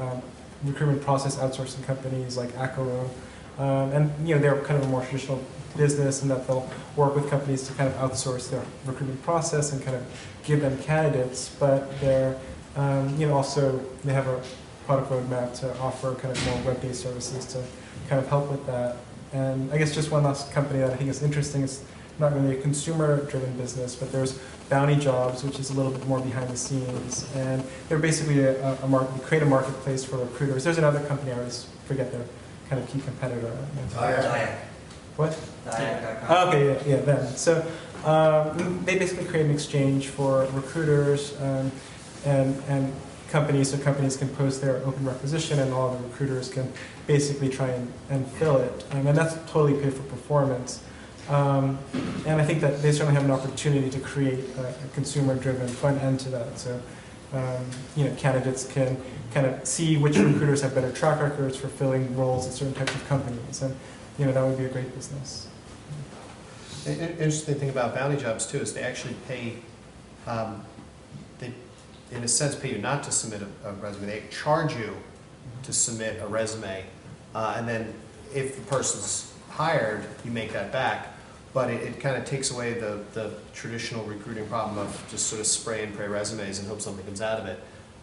recruitment process outsourcing companies like Accolade. And they're kind of a more traditional business in that they'll work with companies to kind of outsource their recruitment process and kind of give them candidates, but they're also they have a product roadmap to offer kind of more web-based services to kind of help with that. And I guess just one last company that I think is interesting, it's not really a consumer-driven business, but there's Bounty Jobs, which is a little bit more behind the scenes, and they're basically create a marketplace for recruiters. There's another company, I always forget their kind of key competitor. Kayak. What? Kayak.com. Oh, okay, yeah, them. So they basically create an exchange for recruiters and companies, so companies can post their open requisition and all the recruiters can basically try and fill it. And that's totally paid for performance. And I think that they certainly have an opportunity to create a consumer-driven front end to that. So, candidates can kind of see which recruiters have better track records for filling roles at certain types of companies, and that would be a great business. Interesting thing about Bounty Jobs too is they actually pay, they in a sense pay you not to submit a resume. They charge you to submit a resume, and then if the person's hired, you make that back. But it kind of takes away the traditional recruiting problem of just sort of spray and pray resumes and hope something comes out of it.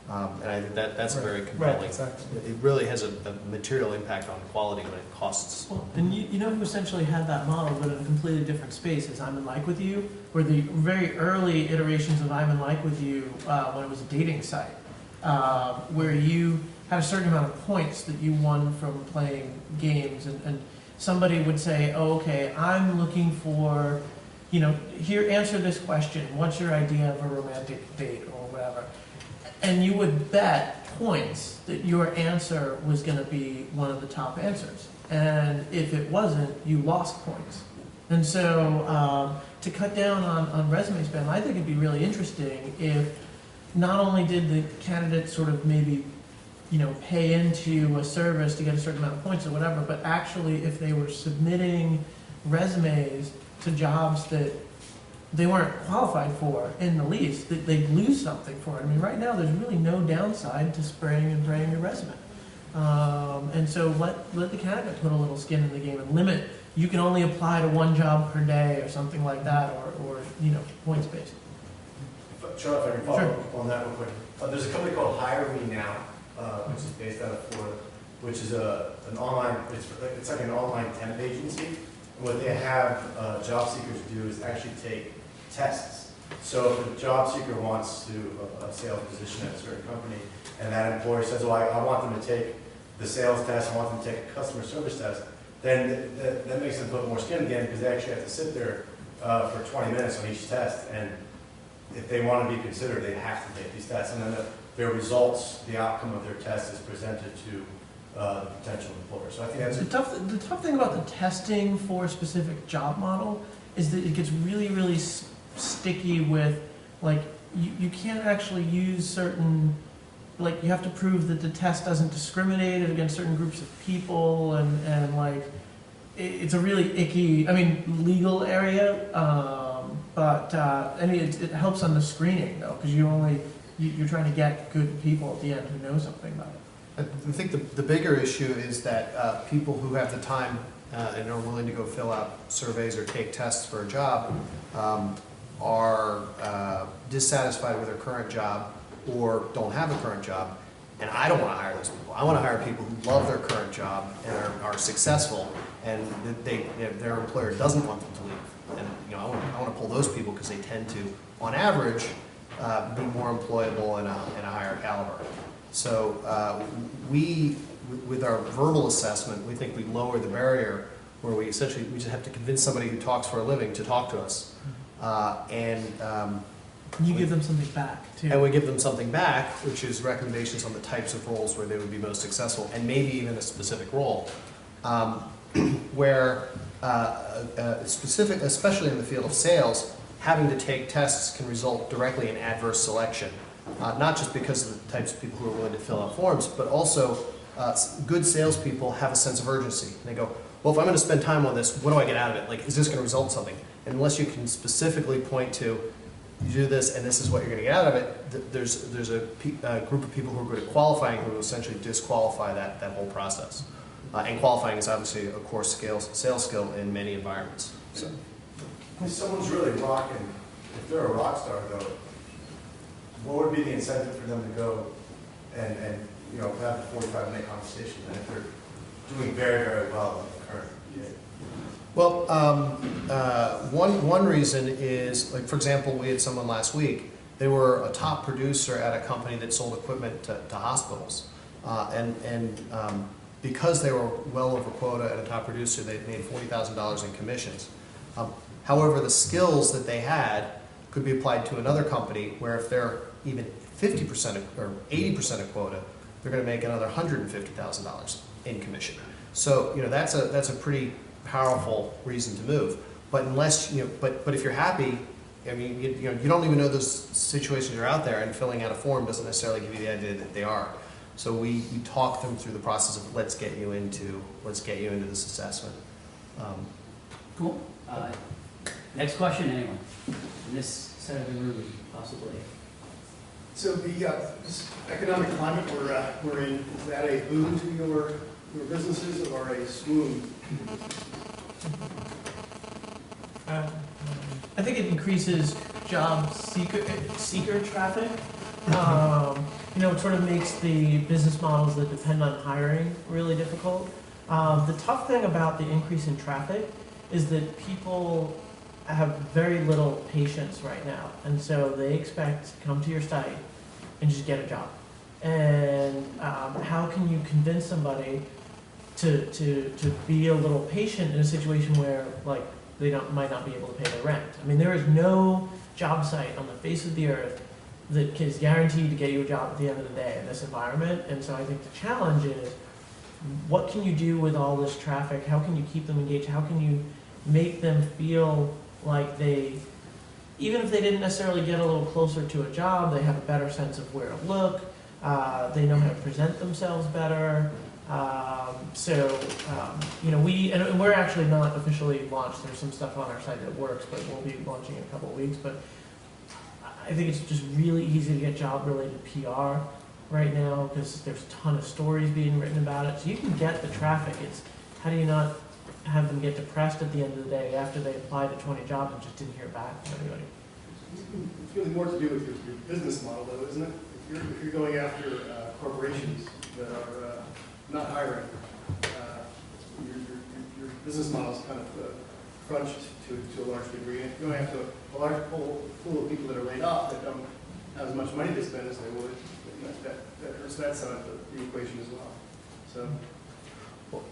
And I think that's very compelling. Right, exactly. It really has a material impact on quality when it costs. Well, and you know who essentially had that model, but in a completely different space, is I'm in Like With You, where the very early iterations of I'm in Like With You, when it was a dating site, where you had a certain amount of points that you won from playing games, and somebody would say, oh, okay, I'm looking for, here, answer this question. What's your idea of a romantic date or whatever? And you would bet points that your answer was going to be one of the top answers. And if it wasn't, you lost points. And so to cut down on resume spam, I think it'd be really interesting if not only did the candidate sort of maybe pay into a service to get a certain amount of points or whatever, but actually if they were submitting resumes to jobs that they weren't qualified for in the least, that they'd lose something for it. I mean, right now there's really no downside to spraying and praying your resume. And so let the candidate put a little skin in the game and limit. You can only apply to one job per day or something like that, or points based. Charlie, if I can follow up on that real quick. There's a company called Hire Me Now, which is based out of Florida, which is an online, it's like an online temp agency. And what they have job seekers do is actually take tests. So if a job seeker wants to a sales position at a certain company, and that employer says, well, I want them to take the sales test, I want them to take a customer service test, then that makes them put more skin in the game because they actually have to sit there for 20 minutes on each test. And if they want to be considered, they have to take these tests. And then their results, the outcome of their test is presented to the potential employer. So I think that's the tough thing about the testing for a specific job model is that it gets really, really sticky with, like, you can't actually use certain, like, you have to prove that the test doesn't discriminate against certain groups of people, and like, it's a really icky, legal area, but it helps on the screening, though, because you're trying to get good people at the end who know something about it. I think the bigger issue is that people who have the time and are willing to go fill out surveys or take tests for a job are dissatisfied with their current job or don't have a current job. And I don't want to hire those people. I want to hire people who love their current job and are successful, and that their employer doesn't want them to leave. And I want to pull those people because they tend to, on average, be more employable and a higher caliber. So with our verbal assessment, we think we lower the barrier where we just have to convince somebody who talks for a living to talk to us. You give them something back too. And we give them something back, which is recommendations on the types of roles where they would be most successful, and maybe even a specific role, where specific, especially in the field of sales, having to take tests can result directly in adverse selection, not just because of the types of people who are willing to fill out forms, but also good salespeople have a sense of urgency. They go, well, if I'm going to spend time on this, what do I get out of it? Like, is this going to result in something? And unless you can specifically point to, you do this and this is what you're going to get out of it, there's a group of people who are good at qualifying who will essentially disqualify that whole process. And qualifying is obviously a core sales skill in many environments. So. If someone's really rocking, if they're a rock star though, what would be the incentive for them to go and have a 45-minute conversation? And if they're doing very, very well in the current gig? Well, one reason is, like, for example, we had someone last week. They were a top producer at a company that sold equipment to hospitals, and because they were well over quota and a top producer, they made $40,000 in commissions. However, the skills that they had could be applied to another company where if they're even 50% or 80% of quota, they're going to make another $150,000 in commission. So that's a pretty powerful reason to move. But unless but if you're happy, I mean, you don't even know those situations are out there, and filling out a form doesn't necessarily give you the idea that they are. So we talk them through the process of let's get you into this assessment. Cool. Next question, anyone? In this side of the room, possibly. So this economic climate we're in, is that a boon to your businesses or a swoon? I think it increases job seeker traffic. It sort of makes the business models that depend on hiring really difficult. The tough thing about the increase in traffic is that people have very little patience right now, and so they expect to come to your site and just get a job. And how can you convince somebody to be a little patient in a situation where, like, they might not be able to pay their rent? I mean, there is no job site on the face of the earth that is guaranteed to get you a job at the end of the day in this environment. And so I think the challenge is, what can you do with all this traffic? How can you keep them engaged? How can you make them feel like even if they didn't necessarily get a little closer to a job, they have a better sense of where to look, they know how to present themselves better. We're actually not officially launched. There's some stuff on our site that works, but we'll be launching in a couple of weeks. But I think it's just really easy to get job-related PR right now because there's a ton of stories being written about it. So you can get the traffic. It's how do you not have them get depressed at the end of the day after they applied to 20 jobs and just didn't hear back from anybody? It's really more to do with your business model, though, isn't it? If you're going after corporations that are not hiring, your business model is kind of crunched to a large degree. And if you're going after a large pool of people that are laid off that don't have as much money to spend as they would, that hurts that side of the equation as well. So, well,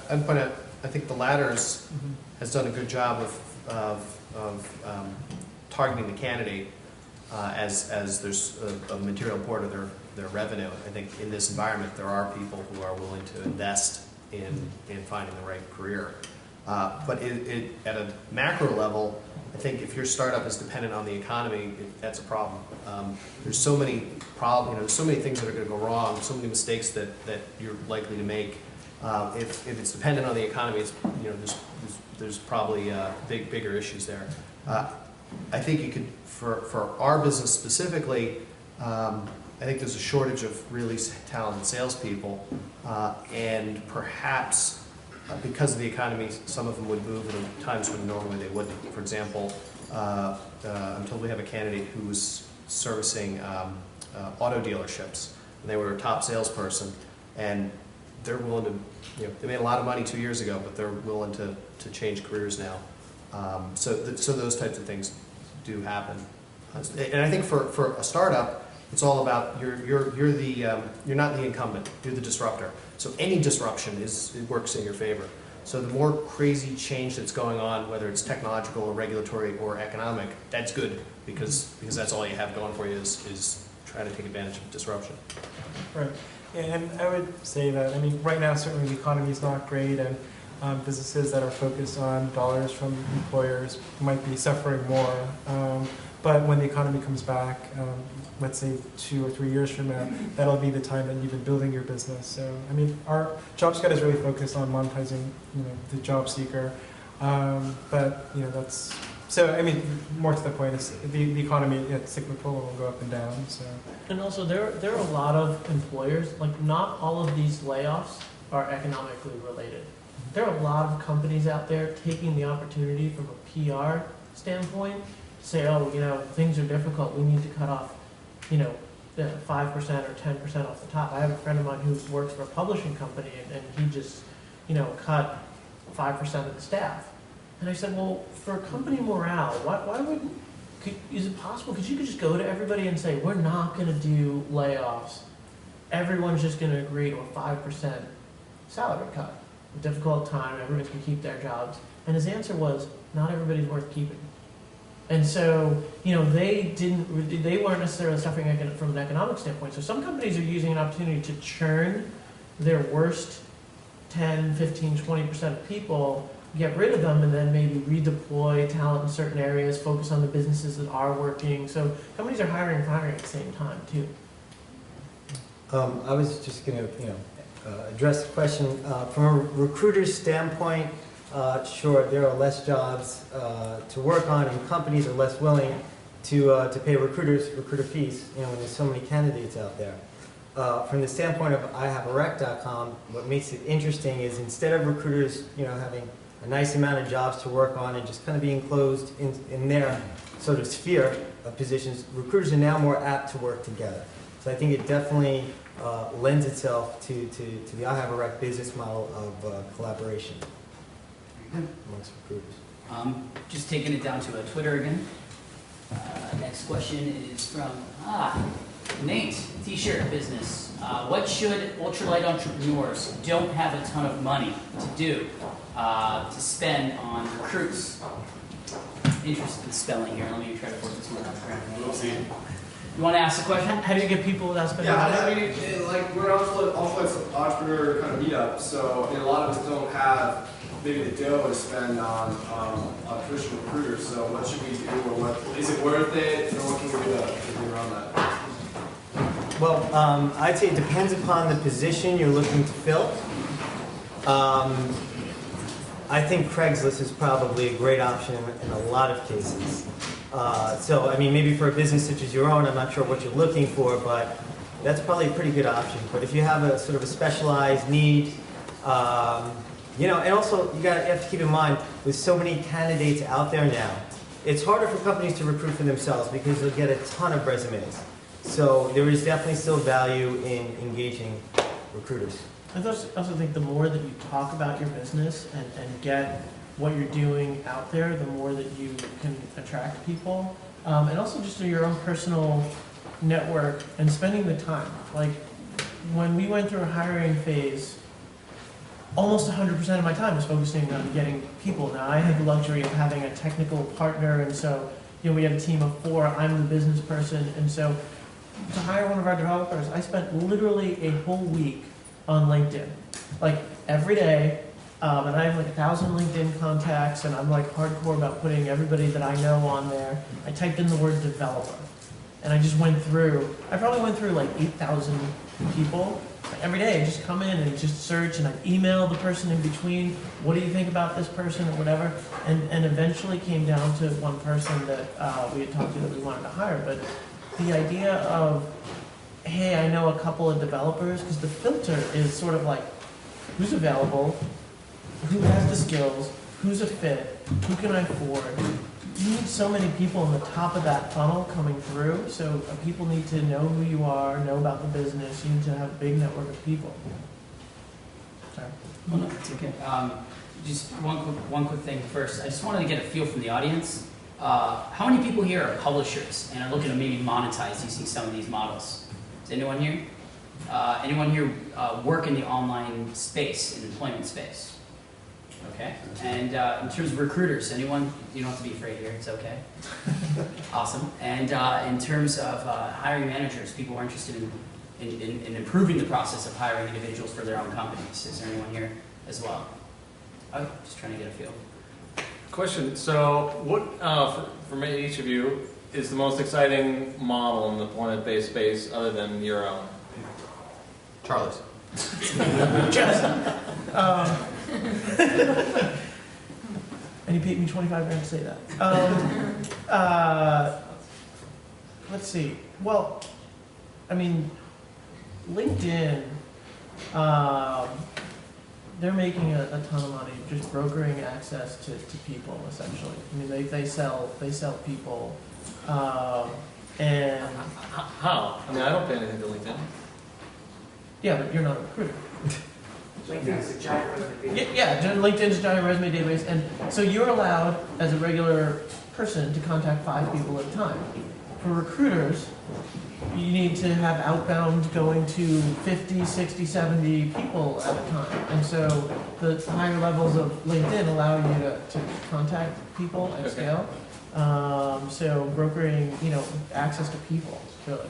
I'd point out, I think the Ladders has done a good job of targeting the candidate as there's a material part of their revenue. I think in this environment there are people who are willing to invest in finding the right career. But at a macro level, I think if your startup is dependent on the economy, that's a problem. There's so many so many things that are going to go wrong, so many mistakes that you're likely to make. If it's dependent on the economy, it's, there's probably bigger issues there. I think you could, for our business specifically, I think there's a shortage of really talented salespeople, and perhaps because of the economy, some of them would move at times when normally they wouldn't. For example, I'm told we have a candidate who was servicing auto dealerships, and they were a top salesperson, and they're willing to, they made a lot of money 2 years ago, but they're willing to change careers now. So those types of things do happen. And I think for a startup, it's all about you're not the incumbent, you're the disruptor. So any disruption works in your favor. So the more crazy change that's going on, whether it's technological or regulatory or economic, that's good because that's all you have going for you is trying to take advantage of disruption. Right. And I would say that, I mean, right now, certainly the economy is not great, and businesses that are focused on dollars from employers might be suffering more. But when the economy comes back, let's say 2 or 3 years from now, that'll be the time that you've been building your business. So, I mean, our JobScout is really focused on monetizing, the job seeker. But, that's, so, I mean, more to the point is the economy, it's cyclical, it will go up and down, so. And also, there are a lot of employers, like not all of these layoffs are economically related. There are a lot of companies out there taking the opportunity from a PR standpoint to say, oh, things are difficult, we need to cut off, 5% or 10% off the top. I have a friend of mine who works for a publishing company, and he just, cut 5% of the staff. And I said, well, for company morale, why wouldn't, is it possible? Because you could just go to everybody and say, we're not going to do layoffs. Everyone's just going to agree to a 5% salary cut. A difficult time, everyone can keep their jobs. And his answer was, not everybody's worth keeping. And so, they weren't necessarily suffering from an economic standpoint. So some companies are using an opportunity to churn their worst 10, 15, 20% of people, get rid of them, and then maybe redeploy talent in certain areas, focus on the businesses that are working. So companies are hiring and firing at the same time, too. I was just going to, address the question from a recruiter's standpoint. Sure, there are less jobs to work on, and companies are less willing to pay recruiter fees. When there's so many candidates out there. From the standpoint of IHaveArec.com, what makes it interesting is instead of recruiters, having a nice amount of jobs to work on and just kind of being closed in their sort of sphere of positions, recruiters are now more apt to work together. So I think it definitely lends itself to the IHaveArec business model of collaboration amongst recruiters. Just taking it down to Twitter again. Next question is from Nate, T-shirt business. What should ultralight entrepreneurs who don't have a ton of money to do to spend on recruits? Interested in spelling here. Let me try to work this one out. You want to ask the question? How do you get people without spending money? Yeah, I mean, we're also an entrepreneur kind of meetup, so a lot of us don't have maybe the dough to spend on traditional recruiters. So what should we do, or what is it worth it, or what can we do to do around that? Well, I'd say it depends upon the position you're looking to fill. I think Craigslist is probably a great option in a lot of cases. So, I mean, maybe for a business such as your own, I'm not sure what you're looking for, but that's probably a pretty good option. But if you have a sort of a specialized need, and also you have to keep in mind, with so many candidates out there now, it's harder for companies to recruit for themselves because they'll get a ton of resumes. So there is definitely still value in engaging recruiters. I also think the more that you talk about your business and get what you're doing out there, the more that you can attract people. And also just in your own personal network and spending the time. Like when we went through a hiring phase, almost 100% of my time was focusing on getting people. Now I had the luxury of having a technical partner, and so we had a team of 4. I'm the business person, and so to hire one of our developers, I spent literally a whole week on LinkedIn, like every day. And I have like 1,000 LinkedIn contacts, and I'm like hardcore about putting everybody that I know on there. I typed in the word developer, and I just went through. I probably went through like 8,000 people. Like every day, I just come in and just search, and I email the person in between. What do you think about this person, or whatever? And eventually came down to one person that we had talked to that we wanted to hire. But the idea of, hey, I know a couple of developers, because the filter is sort of like, who's available, who has the skills, who's a fit, who can I afford. You need so many people on the top of that funnel coming through, so people need to know who you are, know about the business. You need to have a big network of people. Sorry. Well, no, it's okay. Just one quick thing first. I just wanted to get a feel from the audience. How many people here are publishers and are looking to maybe monetize using some of these models? Is anyone here? Anyone here work in the online space, in the employment space? Okay. And in terms of recruiters, anyone? You don't have to be afraid here. It's okay. Awesome. And in terms of hiring managers, people are interested in improving the process of hiring individuals for their own companies. Is there anyone here as well? Oh, just trying to get a feel. Question, so what, for each of you, is the most exciting model in the deployment-based space other than your own? Charlie's. And you paid me 25 grand to say that. Let's see. Well, I mean, LinkedIn, they're making a ton of money just brokering access to people, essentially. I mean, they sell people, and How? I mean, I don't pay anything to LinkedIn. yeah, but you're not a recruiter. LinkedIn's a giant resume. Yeah, LinkedIn's a giant resume database, and so you're allowed, as a regular person, to contact 5 people at a time. For recruiters, you need to have outbound going to 50, 60, 70 people at a time. And so the higher levels of LinkedIn allow you to contact people at Okay. scale. So brokering, access to people, really.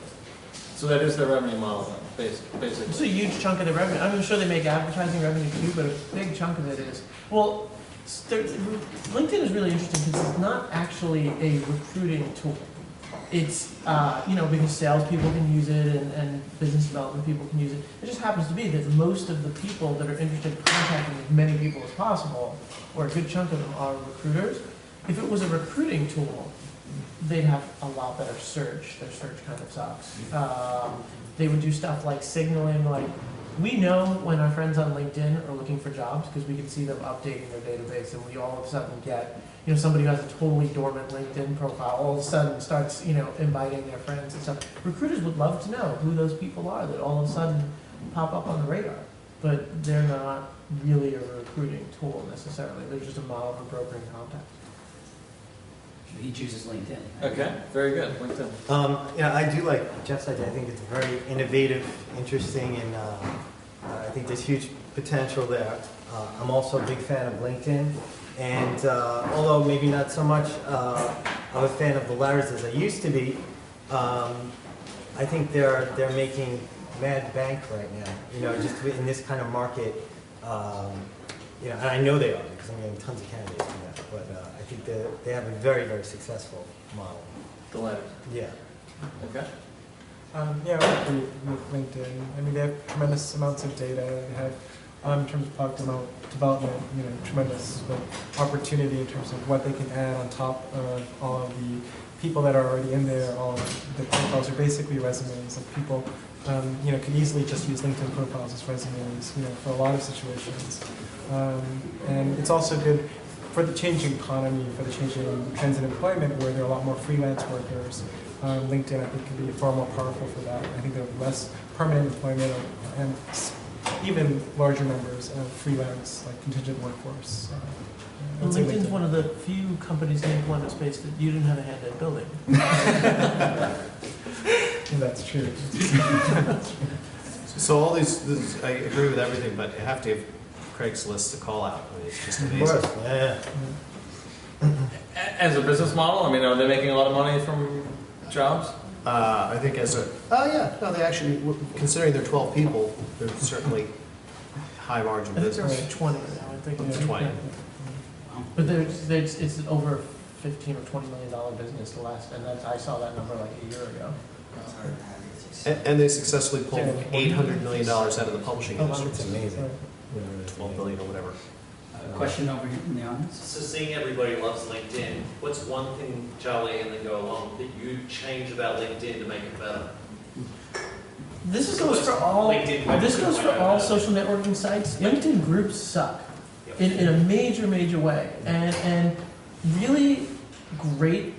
So that is their revenue model then, basically. It's a huge chunk of the revenue. I'm sure they make advertising revenue too, but a big chunk of it is, well, LinkedIn is really interesting because it's not actually a recruiting tool. It's, because salespeople can use it and business development people can use it. It just happens to be that most of the people that are interested in contacting as many people as possible, or a good chunk of them, are recruiters. If it was a recruiting tool, they'd have a lot better search. Their search kind of sucks. They would do stuff like signaling, like, we know when our friends on LinkedIn are looking for jobs because we can see them updating their database, and we all of a sudden get, somebody who has a totally dormant LinkedIn profile all of a sudden starts, inviting their friends and stuff. Recruiters would love to know who those people are that all of a sudden pop up on the radar, but they're not really a recruiting tool necessarily. They're just a model for brokering contacts. He chooses LinkedIn. Okay, very good, LinkedIn. I do like Jeff's idea. I think it's very innovative, interesting, and I think there's huge potential there. I'm also a big fan of LinkedIn, and although maybe not so much of a fan of the letters as I used to be, I think they're making mad bank right now. Just in this kind of market, and I know they are because I'm getting tons of candidates from that. But I think they have a very, very successful model. The letters. Yeah. Okay. I agree with LinkedIn. I mean, they have tremendous amounts of data. They have, in terms of product development, tremendous opportunity in terms of what they can add on top of all of the people that are already in there. All of the profiles are basically resumes, and people, can easily just use LinkedIn profiles as resumes, for a lot of situations. And it's also good for the changing economy, for the changing trends in employment, where there are a lot more freelance workers. LinkedIn, I think, can be far more powerful for that. I think there are less permanent employment and even larger numbers of freelance, like contingent workforce. Well, LinkedIn's one of the few companies in the employment space that you didn't have a hand in building. That's true. So all these, I agree with everything, but you have to have Craigslist to call out. I mean, it's just amazing. Of course, yeah. As a business model, I mean, are they making a lot of money from jobs? I think they actually, considering they're 12 people, they're certainly high margin I think they're business. like 20 now. I think Up to 20. But it's over $15 or $20 million business and I saw that number like a year ago. And they successfully pulled $800 million out of the publishing Oh, wow. industry. It's amazing. 12 billion or whatever. Question over here in the audience. So seeing everybody loves LinkedIn, what's one thing, Charlie, and then go along, that you change about LinkedIn to make it better? This goes for all social networking sites. LinkedIn groups suck in a major way, and really great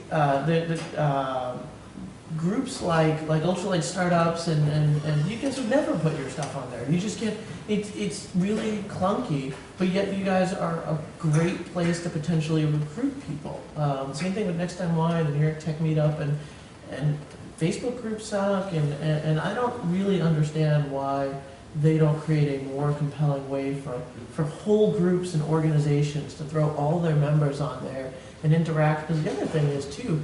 groups like ultralight startups and you guys would never put your stuff on there. You just can't. It's really clunky, but yet you guys are a great place to potentially recruit people. Same thing with Next Time Live and New York Tech Meetup and Facebook groups suck, and I don't really understand why they don't create a more compelling way for whole groups and organizations to throw all their members on there and interact. Because the other thing is too,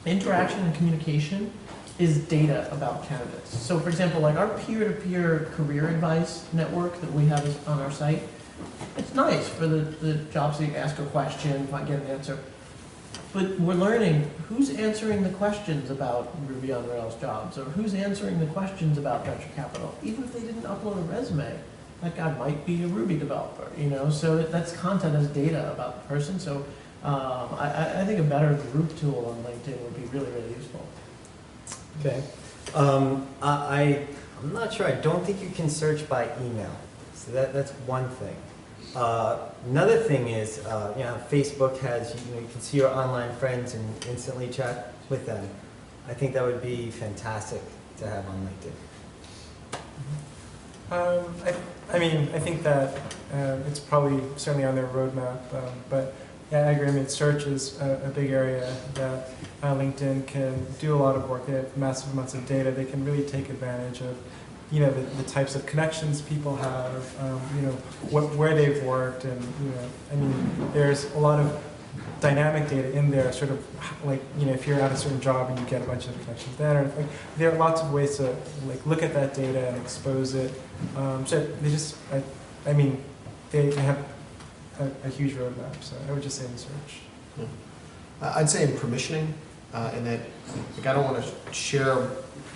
interaction and communication is data about candidates. So for example, like our peer-to-peer career advice network that we have on our site, it's nice for the job seeker to ask a question, might get an answer. But we're learning who's answering the questions about Ruby on Rails jobs, or who's answering the questions about venture capital. Even if they didn't upload a resume, that guy might be a Ruby developer, you know? So that's content as data about the person. So I think a better group tool on LinkedIn would be really, really useful. Okay. I'm not sure. I don't think you can search by email. So that's one thing. Another thing is, Facebook has, you can see your online friends and instantly chat with them. I think that would be fantastic to have on LinkedIn. I think that it's probably certainly on their roadmap, but yeah, I agree. I mean, search is a big area that LinkedIn can do a lot of work. They have massive amounts of data. They can really take advantage of, the types of connections people have, where they've worked, and, there's a lot of dynamic data in there, sort of like, if you're at a certain job and you get a bunch of connections there, like, there are lots of ways to look at that data and expose it. So they just, they have a huge roadmap, so I would just say in search. I'd say in permissioning, in that I don't want to share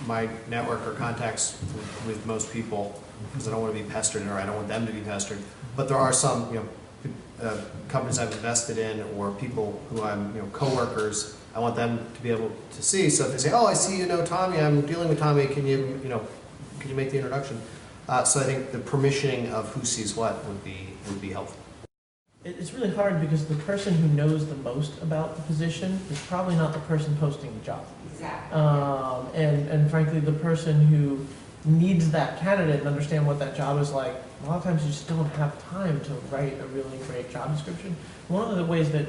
my network or contacts with most people because I don't want to be pestered, or I don't want them to be pestered. But there are some, companies I've invested in, or people who I'm, coworkers. I want them to be able to see. So if they say, "Oh, I see you know Tommy. I'm dealing with Tommy. Can you make the introduction?" So I think the permissioning of who sees what would be helpful. It's really hard because the person who knows the most about the position is probably not the person posting the job. Exactly. And frankly, the person who needs that candidate and understand what that job is like, a lot of times you just don't have time to write a really great job description. One of the ways that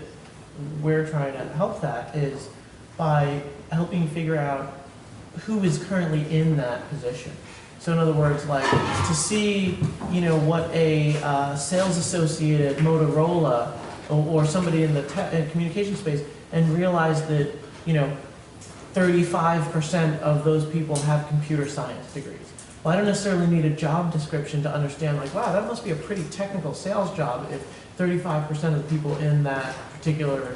we're trying to help that is by helping you figure out who is currently in that position. So in other words, like to see, what a sales associate at Motorola or somebody in the communication space, and realize that, 35% of those people have computer science degrees. Well, I don't necessarily need a job description to understand, like, wow, that must be a pretty technical sales job if 35% of the people in that particular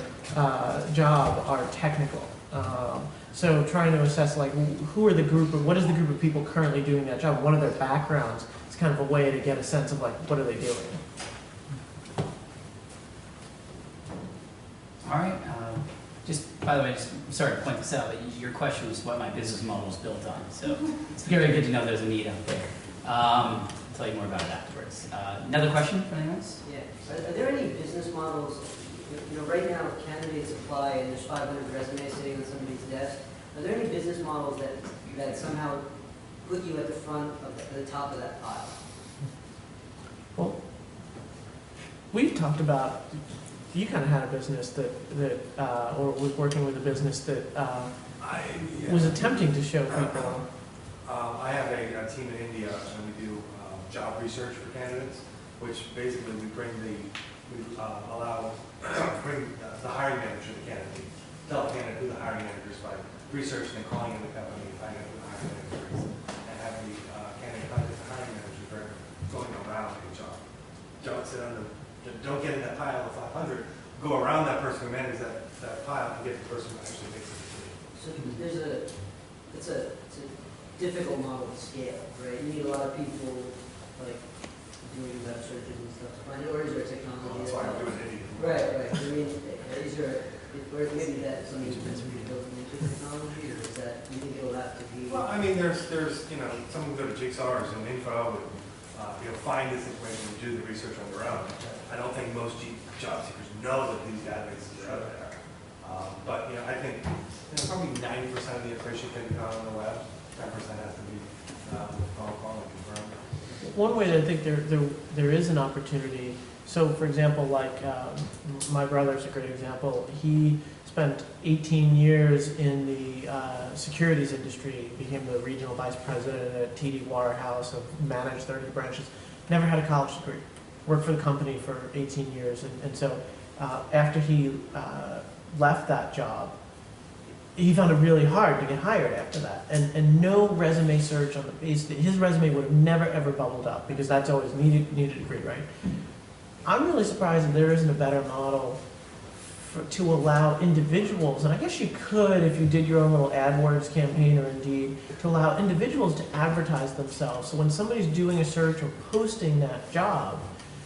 job are technical. So trying to assess, like, who are the group, or what is the group of people currently doing that job? What are their backgrounds? It's kind of a way to get a sense of, like, what are they doing? All right. Just by the way, sorry to point this out, but your question was what my business model is built on. So it's very good to know there's a need out there. I'll tell you more about it afterwards. Another question for anyone else? Yeah. Are there any business models? Right now candidates apply and there's 500 resumes sitting on somebody's desk. Are there any business models that somehow put you at the front of the top of that pile? Well, we've talked about, you kind of had a business or was working with a business that was attempting to show people. I have a team in India, and we do job research for candidates, which basically we bring the hiring manager to the candidate, tell the candidate who the hiring manager is by researching and calling in the company, finding out who the hiring manager is, and have the candidate contact the hiring manager for going around a job. Don't get in that pile of 500. Go around that person who manages that pile and get the person who actually makes the decision. So it's a difficult model to scale, right? You need a lot of people doing web searches and stuff to find it, or is there technology? That's why I'm doing it. Right. Is there, maybe that something that's really built into technology, or is that, you think it'll have to be? Well, there's someone can go to Jigsaw or Zoom Info and find this information and do the research on their own. I don't think most job seekers know that these databases are out there. But I think probably 90% of the information can be found on the web. 10% has to be phone call and confirmed. One way that I think there is an opportunity. So, for example, like my brother's a great example. He spent 18 years in the securities industry, became the regional vice president at TD Waterhouse, managed 30 branches, never had a college degree, worked for the company for 18 years. And so after he left that job, he found it really hard to get hired after that. And no resume search on the base, his resume would have never ever bubbled up because that's always needed a degree, right? I'm really surprised that there isn't a better model to allow individuals, and I guess you could if you did your own little AdWords campaign or Indeed, to allow individuals to advertise themselves. So when somebody's doing a search or posting that job,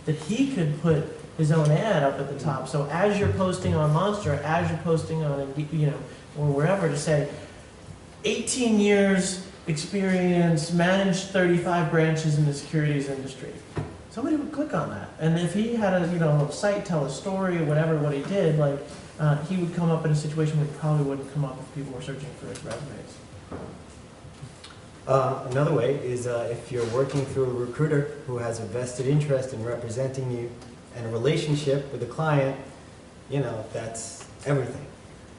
that he could put his own ad up at the top. So as you're posting on Monster, as you're posting on Indeed, or wherever, to say 18 years experience, managed 35 branches in the securities industry. Somebody would click on that. And if he had a site tell a story or whatever, what he did, he would come up in a situation where he probably wouldn't come up if people were searching for his resumes. Another way is if you're working through a recruiter who has a vested interest in representing you and a relationship with the client, that's everything.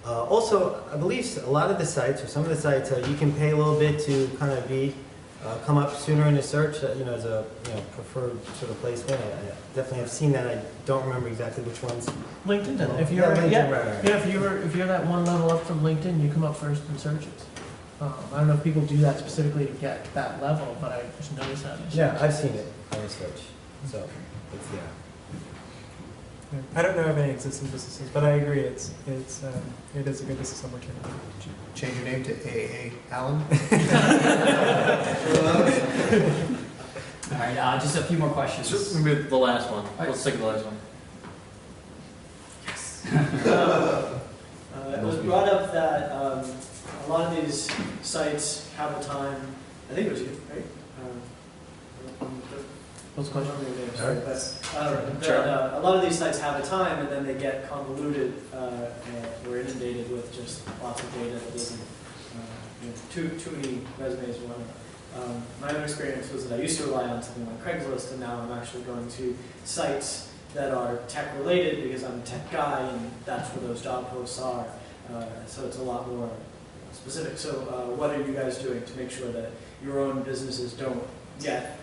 Also, I believe a lot of the sites, or some of the sites, you can pay a little bit to kind of come up sooner in the search, as a preferred sort of placement. I definitely have seen that. I don't remember exactly which ones. LinkedIn. Well, If you're LinkedIn, right. if you're that one level up from LinkedIn, you come up first in searches. I don't know if people do that specifically to get that level, but I just noticed that. Yeah, I've seen it on the search, so it's there. I don't know of any existing businesses, but I agree. It is a good business opportunity. Change your name to AA Allen. All right, just a few more questions. So maybe the last one. Let's take the last one. It was brought up that a lot of these sites have a time. I think it was you, right? What's the question? A lot of these sites have a time, and then they get convoluted and we're inundated with just lots of data that doesn't, too many resumes or whatever. My own experience was that I used to rely on something like Craigslist, and now I'm actually going to sites that are tech related because I'm a tech guy, and that's where those job posts are. So it's a lot more specific. So what are you guys doing to make sure that your own businesses don't get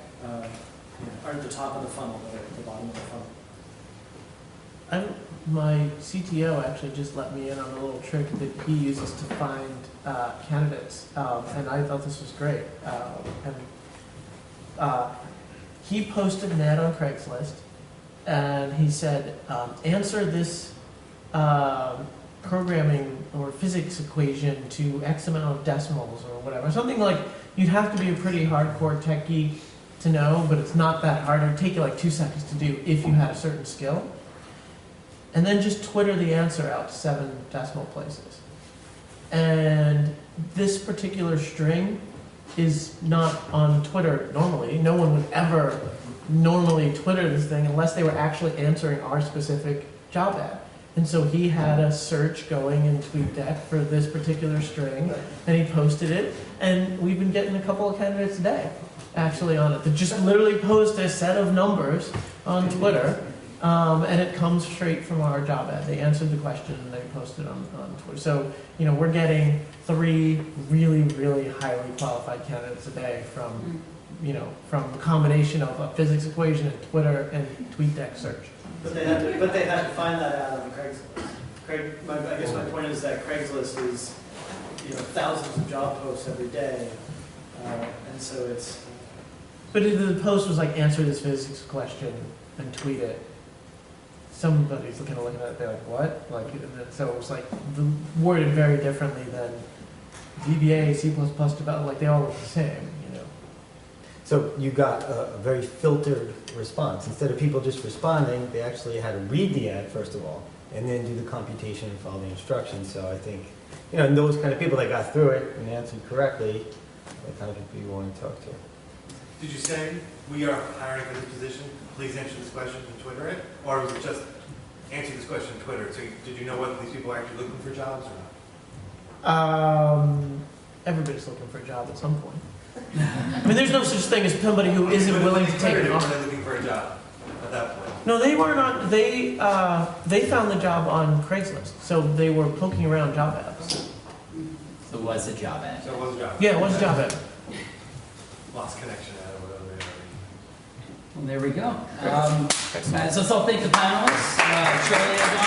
are at the top of the funnel, but at the bottom of the funnel? My CTO actually just let me in on a little trick that he uses to find candidates, and I thought this was great. He posted an ad on Craigslist, and he said, answer this programming or physics equation to X amount of decimals or whatever. Something like, you'd have to be a pretty hardcore tech geek to know, but it's not that hard. It would take you like 2 seconds to do if you had a certain skill. And then just Twitter the answer out to 7 decimal places. And this particular string is not on Twitter normally. No one would ever normally Twitter this thing unless they were actually answering our specific job ad. And so he had a search going in TweetDeck for this particular string, and he posted it, and we've been getting a couple of candidates a day actually on it that just literally post a set of numbers on Twitter, and it comes straight from our job ad. They answered the question and they posted on Twitter. So, we're getting 3 really, really highly qualified candidates a day from, from a combination of a physics equation and Twitter and TweetDeck search. But they had to find that ad on Craigslist. I guess my point is that Craigslist is, thousands of job posts every day, and so it's. But if the post was like, answer this physics question and tweet it, somebody's looking at it, they're like, what? So it was like worded very differently than VBA, C++ development, they all look the same, So you got a very filtered response. Instead of people just responding, they actually had to read the ad, first of all, and then do the computation and follow the instructions. So I think, and those kind of people that got through it and answered correctly, the kind of people you want to talk to. Did you say, we are hiring for this position, please answer this question and Twitter it? Or was it just answer this question and Twitter? So did you know whether these people are actually looking for jobs or not? Everybody's looking for a job at some point. I mean, there's no such thing as somebody who isn't willing to take it on. Are they looking for a job at that point? No, they weren't on. They found the job on Craigslist, so they were poking around job apps. So it was a job ad. So it was a job. Yeah, it was a job app. Lost connection at or whatever they are. Well, there we go. So thank the panelists, Charlie and